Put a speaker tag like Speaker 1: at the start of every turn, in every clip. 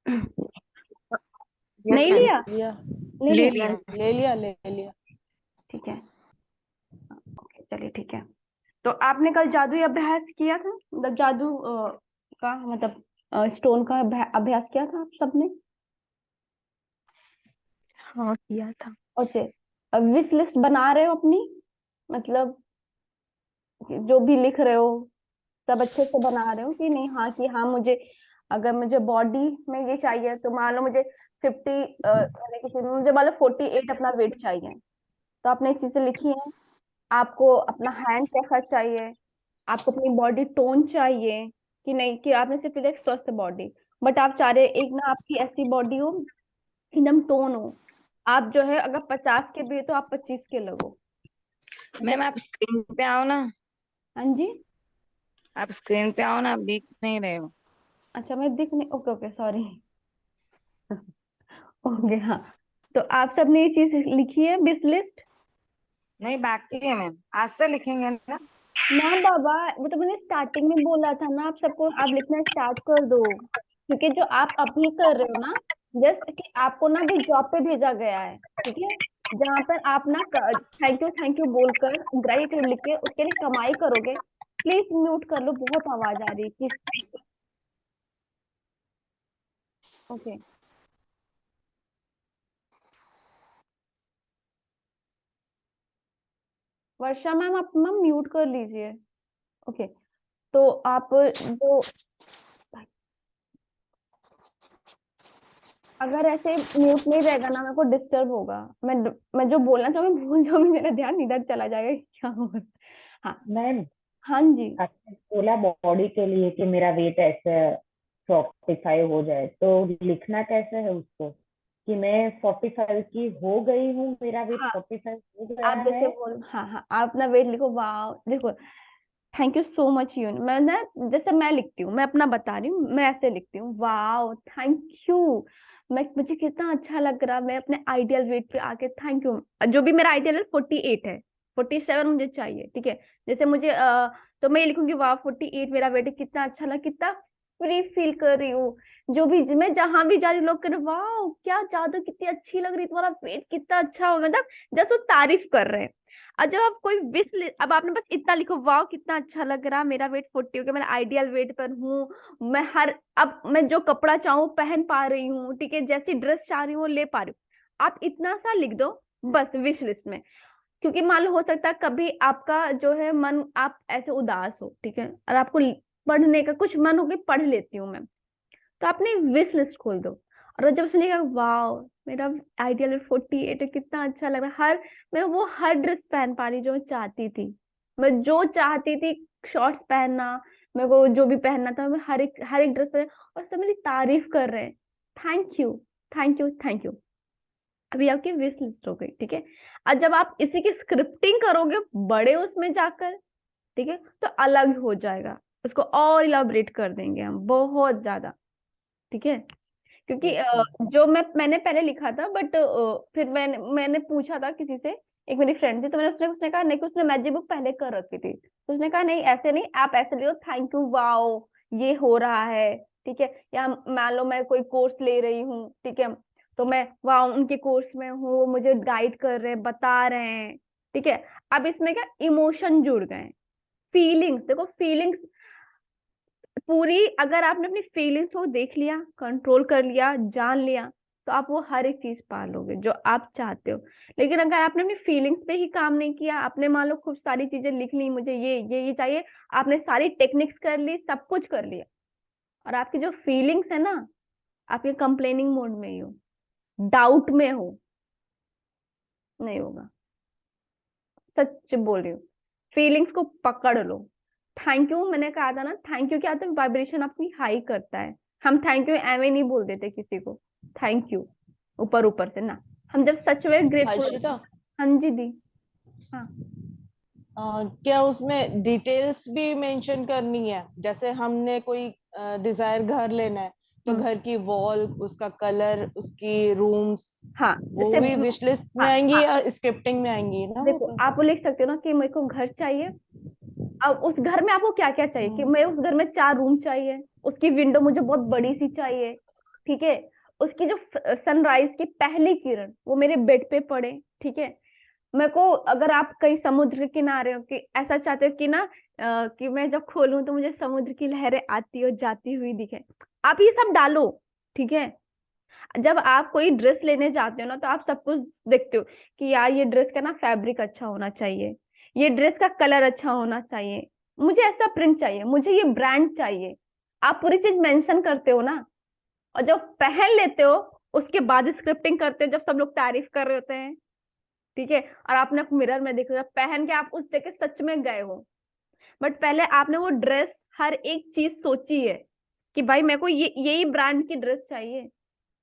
Speaker 1: Yes
Speaker 2: नहीं
Speaker 1: ma'am.
Speaker 2: लिया?
Speaker 3: लिया।
Speaker 2: नहीं
Speaker 1: ले
Speaker 2: लिया?
Speaker 1: लिया।
Speaker 3: ले लिया।
Speaker 2: ठीक है, ओके चलिए ठीक है। तो आपने कल जादुई अभ्यास किया था, मतलब जादू का मतलब स्टोन का अभ्यास किया था आप सबने?
Speaker 1: हाँ किया था।
Speaker 2: ओके, अब विश लिस्ट बना रहे हो अपनी, मतलब जो भी लिख रहे हो सब अच्छे से बना रहे हो कि नहीं? हाँ कि हाँ मुझे, अगर मुझे बॉडी में ये चाहिए तो मान लो मुझे 50, यानी कि मुझे मान लो 48 अपना वेट चाहिए, तो आपने चीजें लिखी है। आपको अपना हैंड कैसा चाहिए, आपको अपनी बॉडी टोन चाहिए कि नहीं, कि आपने सिर्फ एक स्वस्थ बॉडी, बट आप चाह रहे एक ना आपकी ऐसी बॉडी हो एकदम टोन हो। आप जो है अगर 50 के भी हो तो आप 25 के लगो, ठीक है?
Speaker 1: मैम आप स्क्रीन पे आओ ना।
Speaker 2: हाँ जी।
Speaker 1: आप स्क्रीन पे आओ ना, आप दिख नहीं रहे हो।
Speaker 2: अच्छा मैं दिख नहीं, ओके ओके सॉरी। ओके हाँ, तो आप सबने ये चीज लिखी है विश लिस्ट?
Speaker 1: नहीं बाकी है मैम, आज से लिखेंगे ना।
Speaker 2: ना बाबा, वो तो मैंने स्टार्टिंग में बोला था ना, आप सबको आप लिखना स्टार्ट कर दो, क्योंकि जो आप अभी कर रहे हो ना, जस्ट कि आपको ना अभी जॉब पे भेजा गया है, ठीक है? जहाँ पर आप ना थैंक यू बोलकर ग्रेटिट्यूड लिख के उसके लिए कमाई करोगे। प्लीज म्यूट कर लो, बहुत आवाज आ रही है किस। ओके, वर्षा मैम आप मैम म्यूट कर लीजिए। ओके, तो आप जो, अगर ऐसे म्यूट नहीं रहेगा ना मेरे को डिस्टर्ब होगा, मैं जो बोलना चाहूँ मैं भूल जाऊंगी, मेरा ध्यान इधर चला जाएगा कि क्या हो रहा है। हाँ।
Speaker 4: मैम,
Speaker 2: हाँ जी।
Speaker 4: आपने बोला बॉडी के लिए कि मेरा वेट ऐसे 45 हो जाए, तो लिखना कैसे है उसको कि मैं 45 की हो गई हूँ, मेरा वेट
Speaker 2: हाँ
Speaker 4: 45 हो
Speaker 2: आप
Speaker 4: गया
Speaker 2: जैसे
Speaker 4: है।
Speaker 2: बोल, हाँ हाँ आप अपना वेट लिखो, वाह देखो, thank you so much you, मैं ना जैसे मैं लिखती हूँ, मैं अपना बता रही हूँ, मैं ऐसे लिखती हूँ, वाह थैंक यू, मैं मुझे कितना अच्छा लग रहा, मैं अपने आइडियल वेट पे आके थैंक यू। जो भी मेरा आइडियल है 48 है, 47 मुझे चाहिए, ठीक है? जैसे मुझे तो मैं ये लिखूंगी वाह 48 मेरा वेट है, कितना अच्छा लगा, कितना फ्री फील कर रही हूँ। जो भी मैं जहां भी जा रही हूँ लोग कह रहे वाह क्या जादू, कितनी अच्छी लग रही है, तुम्हारा वेट कितना अच्छा होगा, मतलब जस्ट वो तारीफ कर रहे हैं। और जब आप कोई अब आपने बस इतना लिखो, वाह कितना अच्छा लग रहा, मेरा वेट 40 हो गया, मैं आइडियल वेट पर हूँ, मैं हर, अब मैं जो कपड़ा चाहूँ पहन पा रही हूँ, ठीक है? जैसी ड्रेस चाह रही हूँ वो ले पा रही हूँ, आप इतना सा लिख दो बस विश लिस्ट में। क्योंकि मान लो हो सकता है कभी आपका जो है मन, आप ऐसे उदास हो, ठीक है, और आपको पढ़ने का कुछ मन हो कि पढ़ लेती हूँ मैं, तो आपने विश लिस्ट खोल दो, और जब सुनिएगा वाओ मेरा आइडियल 48 है, कितना अच्छा लग रहा है, हर, मैं वो हर ड्रेस पहन पा रही जो मैं चाहती थी, मैं जो चाहती थी, शॉर्ट्स पहनना, मेरे को जो भी पहनना था मैं हर एक ड्रेस पहन, और सब मेरी तारीफ कर रहे हैं, thank you thank you thank you. अभी आपकी विश लिस्ट हो गई, ठीक है? और जब आप इसी की स्क्रिप्टिंग करोगे बड़े उसमें जाकर, ठीक है, तो अलग हो जाएगा, उसको और इलाबरेट कर देंगे हम बहुत ज्यादा, ठीक है? क्योंकि
Speaker 4: ओके।
Speaker 2: जो मैंने पहले लिखा था, बट फिर मैंने पूछा था किसी से, एक मेरी फ्रेंड थी, तो मैंने उसने कहा नहीं कि उसने मैजिक बुक पहले कर रखी थी, तो उसने कहा नहीं ऐसे नहीं, आप ऐसे लिखो थैंक यू वाओ ये हो रहा है, ठीक है? या मान लो मैं कोई कोर्स ले रही हूँ, ठीक है, तो मैं वाओ उनके कोर्स में हूँ, वो मुझे गाइड कर रहे हैं, बता रहे हैं, ठीक है? अब इसमें क्या इमोशन जुड़ गए, फीलिंग्स, देखो फीलिंग्स पूरी, अगर आपने अपनी फीलिंग्स को देख लिया, कंट्रोल कर लिया, जान लिया, तो आप वो हर एक चीज पा लोगे जो आप चाहते हो। लेकिन अगर आपने अपनी फीलिंग्स पे ही काम नहीं किया, आपने मान लो खूब सारी चीजें लिख ली, मुझे ये चाहिए, आपने सारी टेक्निक्स कर ली, सब कुछ कर लिया, और आपकी जो फीलिंग्स है ना, आपके कंप्लेनिंग मोड में ही हो, डाउट में हो, नहीं होगा। सच बोल रही हूँ, फीलिंग्स को पकड़ लो। थैंक यू मैंने कहा था ना, थैंक यू क्या होता है, वाइब्रेशन आपकी हाई करता है, हम थैंक यू एवे नहीं बोल देते किसी को, थैंक यू ऊपर ऊपर से ना, हम जब सच में ग्रेटफुल।
Speaker 3: हर्षिता,
Speaker 2: हाँ जी दी। हाँ
Speaker 3: क्या उसमें डिटेल्स भी मेंशन करनी है? जैसे हमने कोई डिजायर घर लेना है, तो
Speaker 2: हम्म
Speaker 3: घर की वॉल, उसका कलर, उसकी रूम्स,
Speaker 2: हाँ
Speaker 3: वो
Speaker 2: जैसे
Speaker 3: भी विश लिस्ट में
Speaker 2: हाँ
Speaker 3: आएंगी
Speaker 2: हाँ
Speaker 3: या स्क्रिप्टिंग में आएंगी ना वो
Speaker 2: देखो
Speaker 3: तो?
Speaker 2: आप लिख सकते हो ना कि मेरे को घर चाहिए, अब उस घर में आपको क्या क्या चाहिए, कि
Speaker 3: हम्म।
Speaker 2: मैं उस घर में 4 रूम चाहिए, उसकी विंडो मुझे बहुत बड़ी सी चाहिए, ठीक है, उसकी जो सनराइज की पहली किरण वो मेरे बेड पे पड़े, ठीक है। मेरे को अगर आप कहीं समुद्र के किनारे हो कि ऐसा चाहते हो कि ना कि मैं जब खोलूं तो मुझे समुद्र की लहरें आती और जाती हुई दिखे, आप ये सब डालो, ठीक है। जब आप कोई ड्रेस लेने जाते हो ना तो आप सब कुछ देखते हो कि यार ये ड्रेस का ना फैब्रिक अच्छा होना चाहिए, ये ड्रेस का कलर अच्छा होना चाहिए, मुझे ऐसा प्रिंट चाहिए, मुझे ये ब्रांड चाहिए। आप पूरी चीज मेंशन करते हो ना, और जब पहन लेते हो उसके बाद स्क्रिप्टिंग करते हो, जब सब लोग तारीफ कर रहे होते हैं, ठीक है। और आपने मिरर में देखा पहन के आप उस जगह सच में गए हो, बट पहले आपने वो ड्रेस हर एक चीज सोची है कि भाई मेरे को ये यही ब्रांड की ड्रेस चाहिए,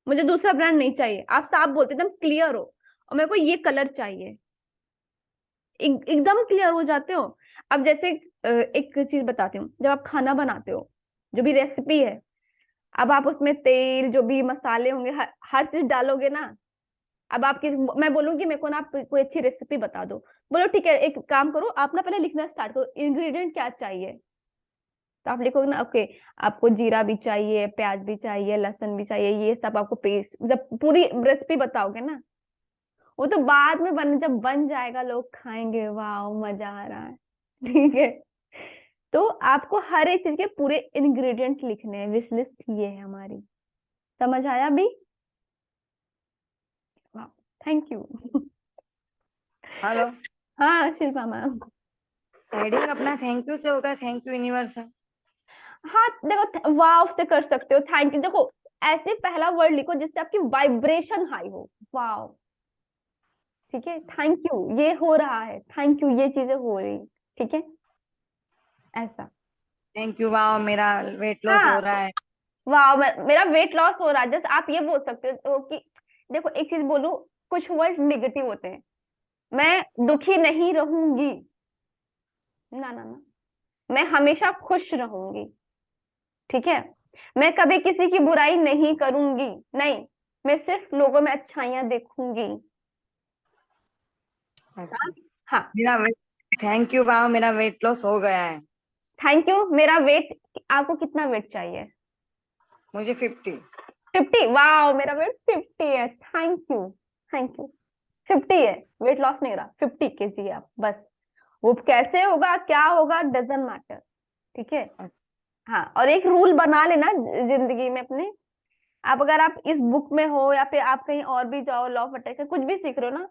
Speaker 2: मुझे दूसरा ब्रांड नहीं चाहिए। आप साफ बोलते एकदम क्लियर हो, और मेरे को ये कलर चाहिए, एकदम क्लियर हो जाते हो। अब जैसे एक चीज बताती हूँ, जब आप खाना बनाते हो, जो भी रेसिपी है, अब आप उसमें तेल जो भी मसाले होंगे हर चीज डालोगे ना। अब आपकी मैं बोलूंगी मेरे को ना आप कोई अच्छी रेसिपी बता दो, बोलो ठीक है एक काम करो आप ना पहले लिखना स्टार्ट करो इंग्रेडिएंट क्या चाहिए, तो आप लिखोगे ना ओके आपको जीरा भी चाहिए, प्याज भी चाहिए, लहसुन भी चाहिए, ये सब आपको पेस्ट, जब पूरी रेसिपी बताओगे ना, वो तो बाद में जब बन जाएगा लोग खाएंगे, वाह मजा आ रहा है, ठीक है। तो आपको हर एक चीज के पूरे इंग्रेडिएंट लिखने हैं, विश लिस्ट ये है हमारी। समझ आया भी? वाह, थैंक यू।
Speaker 1: हेलो,
Speaker 2: हाँ शिल्पा मैम।
Speaker 1: हेडिंग अपना थैंक यू से होगा, थैंक यू यूनिवर्स है।
Speaker 2: हाँ देखो वाव से कर सकते हो, थैंक यू, देखो ऐसे पहला वर्ड लिखो जिससे आपकी वाइब्रेशन हाई हो, वाव, ठीक है। थैंक यू ये हो रहा है, थैंक यू ये चीजें हो रही, ठीक है, ऐसा।
Speaker 1: थैंक यू, वाह मेरा वेट लॉस
Speaker 2: हाँ
Speaker 1: हो रहा है।
Speaker 2: वाव मेरा वेट लॉस हो रहा है, जैसे आप ये बोल सकते हो कि देखो एक चीज बोलूं, कुछ वर्ड निगेटिव होते हैं, मैं दुखी नहीं रहूंगी, ना ना ना, मैं हमेशा खुश रहूंगी, ठीक है। मैं कभी किसी की बुराई नहीं करूंगी, नहीं, मैं सिर्फ लोगों में अच्छाइयां देखूंगी।
Speaker 1: अच्छा,
Speaker 2: हाँ,
Speaker 1: मेरा थैंक यू, वाह मेरा वेट लॉस हो गया है।
Speaker 2: थैंक यू मेरा वेट, आपको कितना वेट चाहिए?
Speaker 1: मुझे 50।
Speaker 2: 50, वाह मेरा वेट 50 है, थैंक यू, थैंक यू। 50 है, वेट लॉस नहीं रहा, 50 kg है आप बस, वो कैसे होगा क्या होगा डजेंट मैटर, ठीक है।
Speaker 1: अच्छा,
Speaker 2: हाँ, और एक रूल बना लेना जिंदगी में अपने, आप अगर आप इस बुक में हो या फिर आप कहीं और भी जाओ, लॉ ऑफ अट्रैक्शन कुछ भी सीख रहे हो ना,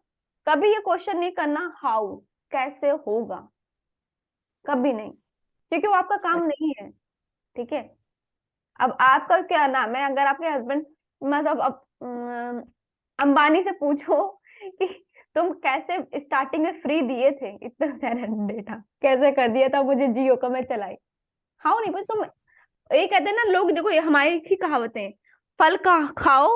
Speaker 2: कभी ये क्वेश्चन नहीं करना हाउ, कैसे होगा, कभी नहीं, क्योंकि वो आपका काम नहीं है, ठीक है। अब आपका क्या नाम है, अगर आपके हस्बैंड मतलब अब अंबानी से पूछो कि तुम कैसे स्टार्टिंग में फ्री दिए थे इतना सारा डेटा, कैसे कर दिया था मुझे जियो का मैं चलाई, हाउ नहीं, बस तुम ये कहते हैं ना लोग, देखो ये हमारी ही कहावतें हैं, फल का खाओ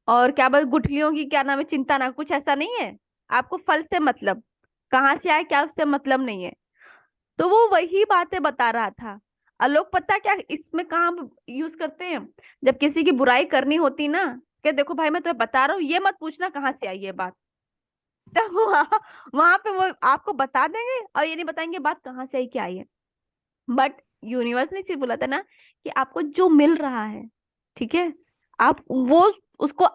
Speaker 2: और क्या बोल गुठलियों की क्या नाम है चिंता ना, कुछ ऐसा नहीं है। आपको फल से मतलब, कहाँ से आए क्या उससे मतलब नहीं है। तो वो वही बातें बता रहा था। और लोग पता क्या इसमें कहाँ यूज करते हैं, जब किसी की बुराई करनी होती ना, कि देखो भाई मैं तुम्हें बता रहा हूँ ये मत पूछना कहाँ से आई ये बात, तब वहां पे वो आपको बता देंगे और ये नहीं बताएंगे बात कहाँ से आई क्या आई है। बट यूनिवर्स ने सिर्फ बोला था ना कि आपको जो मिल रहा है, ठीक है, आप वो उसको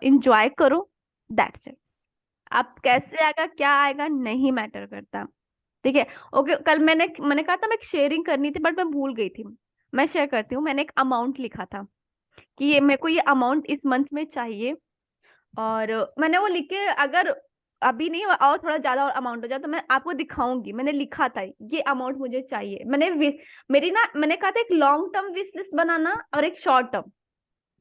Speaker 2: इंजॉय करो, दैट्स इट। आप कैसे आएगा क्या आएगा नहीं मैटर करता, ठीक है। ओके, कल मैंने मैंने कहा था मैं एक शेयरिंग करनी थी बट मैं भूल गई थी, मैं शेयर करती हूँ। मैंने एक अमाउंट लिखा था कि ये मेरे को ये अमाउंट इस मंथ में चाहिए, और मैंने वो लिख के अगर अभी नहीं और थोड़ा ज्यादा और अमाउंट हो जाए तो मैं आपको दिखाऊंगी, मैंने लिखा था ये अमाउंट मुझे चाहिए। मेरी ना मैंने कहा था एक लॉन्ग टर्म विश लिस्ट बनाना और एक शॉर्ट टर्म,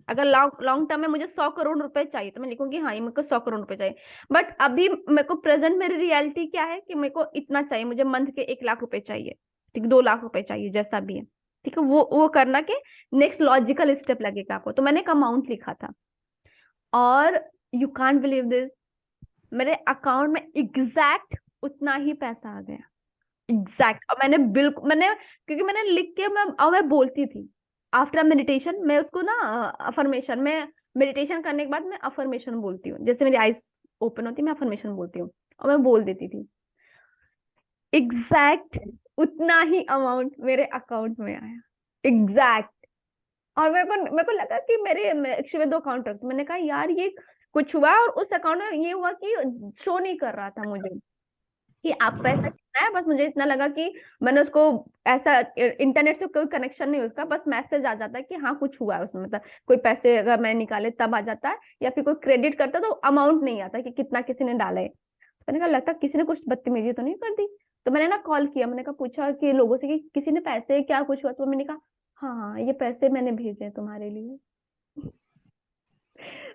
Speaker 2: अगर लॉन्ग लॉन्ग टर्म में मुझे 100 करोड़ रुपए चाहिए तो मैं लिखूंगी हाँ ये मेरे को 100 करोड़ रुपए चाहिए। बट अभी मेरे को प्रेजेंट मेरी रियलिटी क्या है कि मेरे को इतना चाहिए, मुझे मंथ के 1 लाख रुपए चाहिए, ठीक, 2 लाख रुपए चाहिए, जैसा भी है, ठीक है। वो करना के नेक्स्ट लॉजिकल स्टेप लगेगा आपको, तो मैंने एक अमाउंट लिखा था, और यू कांट बिलीव दिस, मेरे अकाउंट में एग्जैक्ट उतना ही पैसा आ गया, एग्जैक्ट। और मैंने बिल्कुल मैंने क्योंकि मैंने लिख के मैं बोलती थी आफ्टर मेडिटेशन, मैं उसको ना अफर्मेशन में, मेडिटेशन करने के बाद मैं अफर्मेशन बोलती हूँ, जैसे मेरी आईज ओपन होती है मैं अफर्मेशन बोलती हूँ, और मैं बोल देती थी एग्जैक्ट उतना ही अमाउंट मेरे अकाउंट में आया, एग्जैक्ट। और मेरे को लगा कि मेरे एक्चुअली 2 अकाउंट रखते, मैंने कहा यार ये कुछ हुआ, और उस अकाउंट में ये हुआ कि शो नहीं कर रहा था मुझे कि आप पैसा कितना है। बस मुझे इतना लगा कि मैंने उसको ऐसा, इंटरनेट से कोई कनेक्शन नहीं उसका, बस मैसेज आ जाता है कि हाँ कुछ हुआ है उसमें, मतलब कोई पैसे अगर मैं निकाले तब आ जाता है, या फिर कोई क्रेडिट करता तो अमाउंट नहीं आता कि कितना किसी ने डाला है। मैंने कहा लगता है किसी ने कुछ बदतमीजी तो नहीं कर दी। तो मैंने ना कॉल किया, मैंने कहा पूछा कि लोगों से कि किसी ने पैसे क्या कुछ हुआ, तो मैंने कहा हाँ ये पैसे मैंने भेजे हैं तुम्हारे लिए।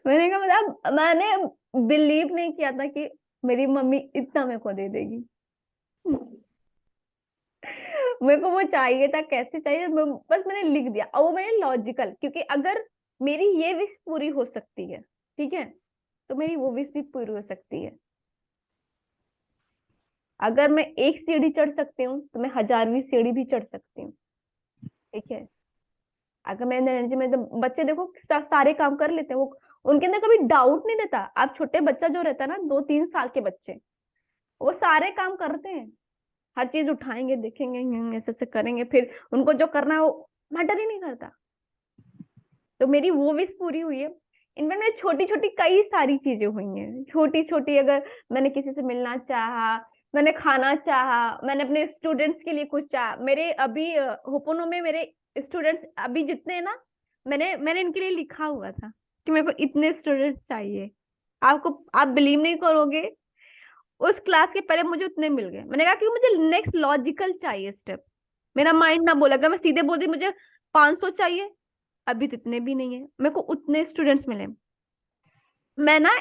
Speaker 2: मैंने कहा मतलब मैंने बिलीव नहीं किया था कि मेरी मम्मी इतना मेरे को दे देगी। मेरे को वो चाहिए था, कैसे चाहिए, बस मैंने लिख दिया, और वो मैंने लॉजिकल, क्योंकि अगर मेरी ये विश पूरी हो सकती है, ठीक है, तो मेरी वो विश भी पूरी हो सकती है। अगर मैं एक सीढ़ी चढ़ सकती हूँ तो मैं 1000वीं सीढ़ी भी चढ़ सकती हूँ, ठीक है। अगर मैं एनर्जी में, तो बच्चे देखो सारे काम कर लेते हैं, वो उनके अंदर कभी डाउट नहीं रहता। आप छोटे बच्चा जो रहता है ना, 2-3 साल के बच्चे, वो सारे काम करते हैं, हर चीज उठाएंगे, देखेंगे, ऐसे ऐसे करेंगे, फिर उनको जो करना है वो मैटर ही नहीं करता। तो मेरी वो विश पूरी हुई है। इनमें मेरी छोटी छोटी कई सारी चीजें हुई हैं, छोटी छोटी, अगर मैंने किसी से मिलना चाहा, मैंने खाना चाहा, मैंने अपने स्टूडेंट्स के लिए कुछ चाहा। मेरे अभी होपोनो में मेरे स्टूडेंट्स अभी जितने हैं ना, मैंने मैंने इनके लिए लिखा हुआ था कि मेरे को इतने स्टूडेंट्स चाहिए। आप बिलीव नहीं करोगे, उस क्लास के पहले मुझे उतने मिल गए। मैंने कहा कि मुझे नेक्स्ट लॉजिकल चाहिए स्टेप। मेरा माइंड ना बोला, अगर मैं सीधे बोल दी मुझे 500 चाहिए, अभी तो इतने भी नहीं है, मेरे को उतने स्टूडेंट्स मिले। मैं ना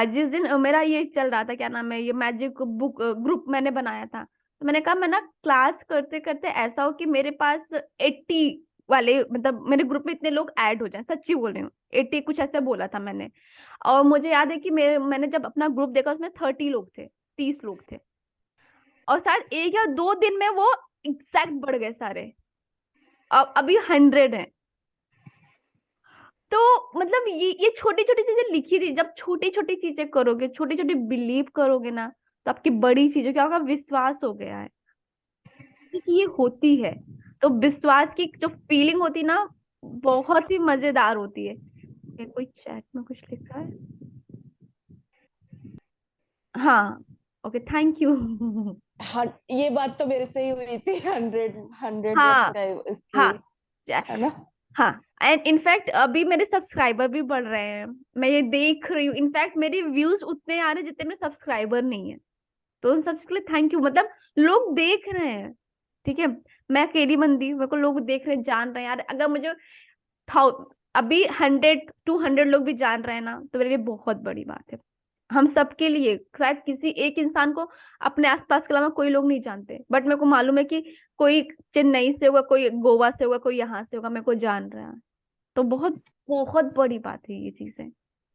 Speaker 2: जिस दिन मेरा ये चल रहा था, क्या नाम है, ये मैजिक बुक ग्रुप मैंने बनाया था, तो मैंने कहा मैं ना क्लास करते करते ऐसा हो कि मेरे पास 80 वाले, मतलब मेरे ग्रुप में इतने लोग ऐड हो जाए, सच्ची बोल रही हूँ, 80 कुछ ऐसे बोला था मैंने। और मुझे याद है कि मैंने जब अपना ग्रुप देखा उसमें 30 लोग थे, 30 लोग थे, और शायद 1 या 2 दिन में वो एग्जैक्ट बढ़ गए सारे, अब अभी 100 है। तो मतलब ये छोटी छोटी चीजें लिखी थी, जब छोटी छोटी चीजें करोगे, छोटी छोटी बिलीव करोगे ना, तो आपकी बड़ी चीजों क्या होगा, विश्वास हो गया है कि ये होती है। तो विश्वास की जो फीलिंग होती ना, बहुत ही मजेदार होती है। ये कोई चैट में कुछ लिखा है? हाँ, ओके, थैंक यू।
Speaker 3: हाँ, ये बात तो मेरे से ही हुई थी, 100
Speaker 2: हाँ,
Speaker 3: सब्सक्राइब इसकी,
Speaker 2: हाँ,
Speaker 3: है ना।
Speaker 2: हाँ। एंड इनफैक्ट अभी मेरे सब्सक्राइबर भी बढ़ रहे हैं, मैं ये देख रही हूँ। इनफैक्ट मेरे व्यूज उतने आ रहे हैं जितने मेरे सब्सक्राइबर नहीं है। तो उन सब के लिए थैंक यू, मतलब लोग देख रहे हैं, ठीक है। मैं अकेली बंदी, मेरे को लोग देख रहे हैं, जान रहे हैं यार। अगर मुझे थाउ अभी 100-200 लोग भी जान रहे हैं ना, तो मेरे लिए बहुत बड़ी बात है। हम सबके लिए, शायद किसी एक इंसान को अपने आसपास के अलावा कोई लोग नहीं जानते, बट मेरे को मालूम है कि कोई चेन्नई से होगा, कोई गोवा से होगा, कोई यहाँ से होगा, मेरे को जान रहा है। तो बहुत बहुत बड़ी बात है ये चीजें,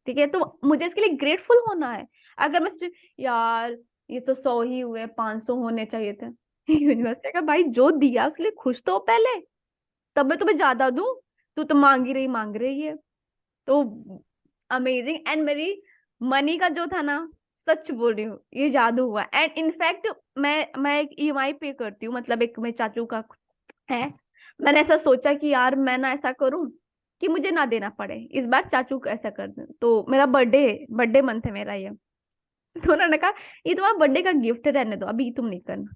Speaker 2: ठीक है। तो मुझे इसके लिए ग्रेटफुल होना है। अगर मैं यार ये तो 100 ही हुए, 500 होने चाहिए थे। यूनिवर्सिटी का भाई जो दिया उसके लिए खुश तो हो पहले, तब मैं तुम्हें ज्यादा दूं। तू तो मांग रही है। तो अमेजिंग। एंड मेरी मनी का जो था ना, सच बोल रही हूँ, ये जादू हुआ। एंड इनफैक्ट मैं एक ईएमआई पे करती हूँ, मतलब एक मेरे चाचू का है। मैंने ऐसा सोचा कि यार मैं ना ऐसा करूं कि मुझे ना देना पड़े, इस बार चाचू को ऐसा कर दें। तो मेरा बर्थडे मंथ है मेरा ये। तो उन्होंने कहा ये तुम्हारा बर्थडे का गिफ्ट है, रहने दो, अभी तुम नहीं करना।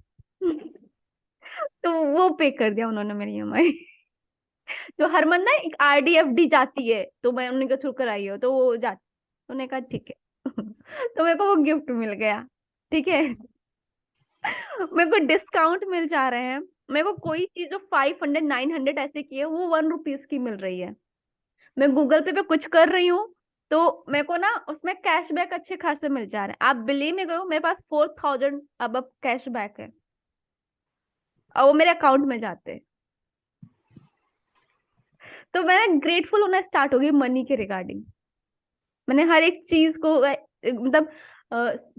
Speaker 2: तो वो पे कर दिया उन्होंने मेरी ईएमआई। जो हर मंथ ना एक आरडीएफडी जाती है, तो मैं उनके थ्रू कराई हो, तो वो जाती। उन्होंने कहा ठीक है। तो मेरे को वो गिफ्ट मिल गया, ठीक है। मेरे को डिस्काउंट मिल जा रहे हैं। मेरे को कोई चीज जो 500-900 ऐसे की है, वो 1 रुपीज की मिल रही है। मैं गूगल पे कुछ कर रही हूँ, तो मेरे को ना उसमें कैशबैक अच्छे खासे मिल जा रहे हैं। आप बिलीव नहीं करो, मेरे पास 4000 अब कैशबैक है, और वो मेरे अकाउंट में जाते हैं। तो मैं ग्रेटफुल होना स्टार्ट हो गई मनी के रिगार्डिंग। मैंने हर एक चीज को मतलब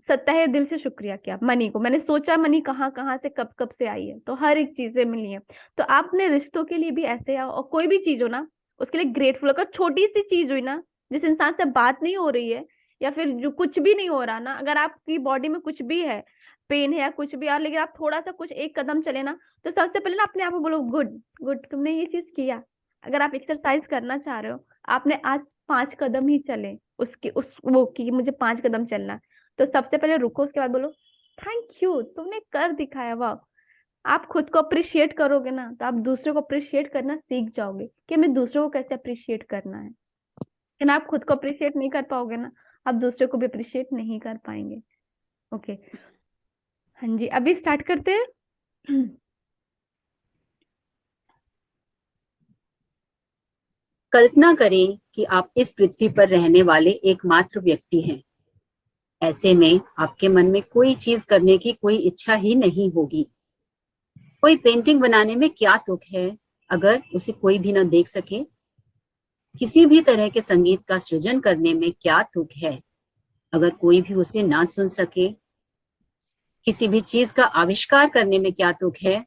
Speaker 2: सत्ता दिल से शुक्रिया किया मनी को। मैंने सोचा मनी कहाँ कहाँ से कब कब से आई है, तो हर एक चीजें मिली है। तो आप अपने रिश्तों के लिए भी ऐसे आओ, और कोई भी चीज हो ना उसके लिए ग्रेटफुल। अगर छोटी सी चीज हुई ना, जिस इंसान से बात नहीं हो रही है, या फिर जो कुछ भी नहीं हो रहा ना, अगर आपकी बॉडी में कुछ भी है, पेन है या कुछ भी यार, लेकिन आप थोड़ा सा कुछ एक कदम चले ना, तो सबसे पहले ना अपने आप को बोलो गुड गुड, तुमने ये चीज किया। अगर आप एक्सरसाइज करना चाह रहे हो, आपने आज 5 कदम ही चले, उसकी उस वो की मुझे 5 कदम चलना है, तो सबसे पहले रुको, उसके बाद बोलो थैंक यू, तुमने कर दिखाया, वाह। आप खुद को अप्रिशिएट करोगे ना, तो आप दूसरे को अप्रिशिएट करना सीख जाओगे कि हमें दूसरों को कैसे अप्रिशिएट करना है। लेकिन आप खुद को अप्रिशिएट नहीं कर पाओगे ना, आप दूसरे को भी अप्रिशिएट नहीं कर पाएंगे। ओके, हाँ जी, अभी स्टार्ट करते हैं।
Speaker 5: कल्पना करें कि आप इस पृथ्वी पर रहने वाले एकमात्र व्यक्ति हैं। ऐसे में आपके मन में कोई चीज करने की कोई इच्छा ही नहीं होगी। कोई पेंटिंग बनाने में क्या तुक है अगर उसे कोई भी न देख सके? किसी भी तरह के संगीत का सृजन करने में क्या तुक है अगर कोई भी उसे ना सुन सके? किसी भी चीज का आविष्कार करने में क्या तुक है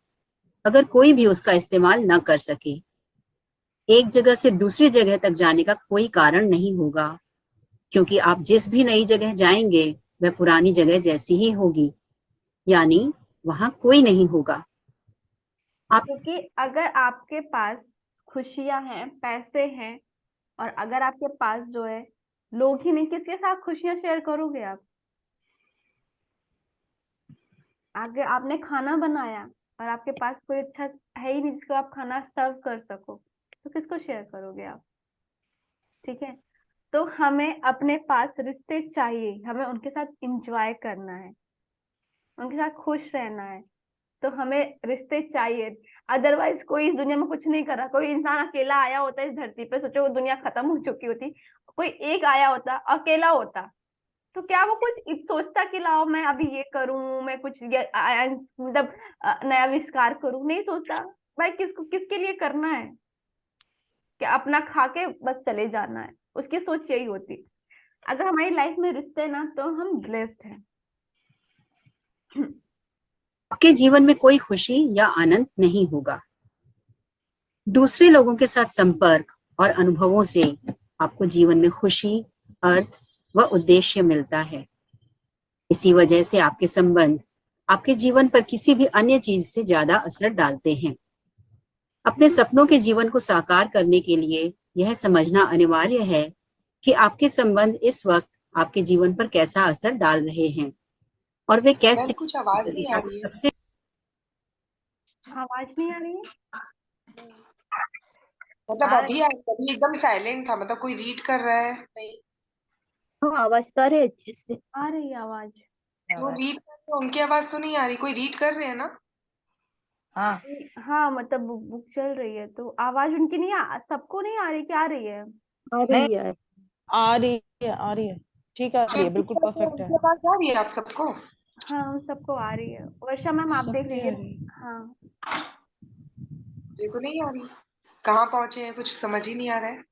Speaker 5: अगर कोई भी उसका इस्तेमाल न कर सके? एक जगह से दूसरी जगह तक जाने का कोई कारण नहीं होगा, क्योंकि आप जिस भी नई जगह जाएंगे वह पुरानी जगह जैसी ही होगी, यानी वहां कोई नहीं होगा। आप
Speaker 2: क्योंकि अगर आपके पास खुशियां हैं, पैसे हैं, और अगर आपके पास जो है लोग ही नहीं, किसके साथ खुशियां शेयर करोगे आप? अगर आपने खाना बनाया और आपके पास कोई अच्छा है ही नहीं जिसको आप खाना सर्व कर सको, तो किसको शेयर करोगे आप? ठीक है, तो हमें अपने पास रिश्ते चाहिए, हमें उनके साथ एंजॉय करना है, उनके साथ खुश रहना है, तो हमें रिश्ते चाहिए। अदरवाइज कोई इस दुनिया में कुछ नहीं कर रहा। कोई इंसान अकेला आया होता इस धरती पे, सोचो वो दुनिया खत्म हो चुकी होती, कोई एक आया होता अकेला होता, तो क्या वो कुछ सोचता कि लाओ मैं अभी ये करूं, मैं कुछ मतलब नया आविष्कार करूं? नहीं सोचता। भाई किसको किसके लिए करना है? कि अपना खा के बस चले जाना है, उसकी सोच यही होती। अगर हमारी लाइफ में रिश्ते हैं ना, तो हम ब्लेस्ड हैं।
Speaker 5: आपके जीवन में कोई खुशी या आनंद नहीं होगा। दूसरे लोगों के साथ संपर्क और अनुभवों से आपको जीवन में खुशी, अर्थ व उद्देश्य मिलता है। इसी वजह से आपके संबंध आपके जीवन पर किसी भी अन्य चीज से ज्यादा असर डालते हैं। अपने सपनों के जीवन को साकार करने के लिए यह समझना अनिवार्य है कि आपके संबंध इस वक्त आपके जीवन पर कैसा असर डाल रहे हैं और वे कैसे।
Speaker 6: मैम कुछ आवाज नहीं आ रही है।
Speaker 5: सबसे
Speaker 2: आवाज नहीं आ रही है?
Speaker 6: मतलब
Speaker 2: आ
Speaker 6: अभी अभी एकदम साइलेंट था, मतलब कोई रीड कर रहा है नहीं?
Speaker 7: हाँ, आवाज तो आ रही है अच्छे से।
Speaker 2: आ रही है आवाज।
Speaker 6: जो रीड कर रहे हैं उनकी आवाज तो नहीं आ रही, कोई रीड कर रहे हैं ना?
Speaker 1: हाँ,
Speaker 2: हाँ मतलब बुक चल रही है, तो आवाज उनकी नहीं सबको नहीं आ रही, क्या आ रही है?
Speaker 7: आ रही है।
Speaker 3: आ रही है, आ रही है, ठीक आ रही है, बिल्कुल परफेक्ट है।
Speaker 6: उनकी आवाज आ रही है आप सबको?
Speaker 2: हाँ उन सबको आ रही है। वर्षा मैम आप देख
Speaker 3: सबकी आ
Speaker 2: लीजिए।
Speaker 3: रही है।
Speaker 2: हाँ
Speaker 6: ये तो नहीं आ रही। कहाँ पहुंचे हैं, कुछ समझ ही नहीं आ रहा है।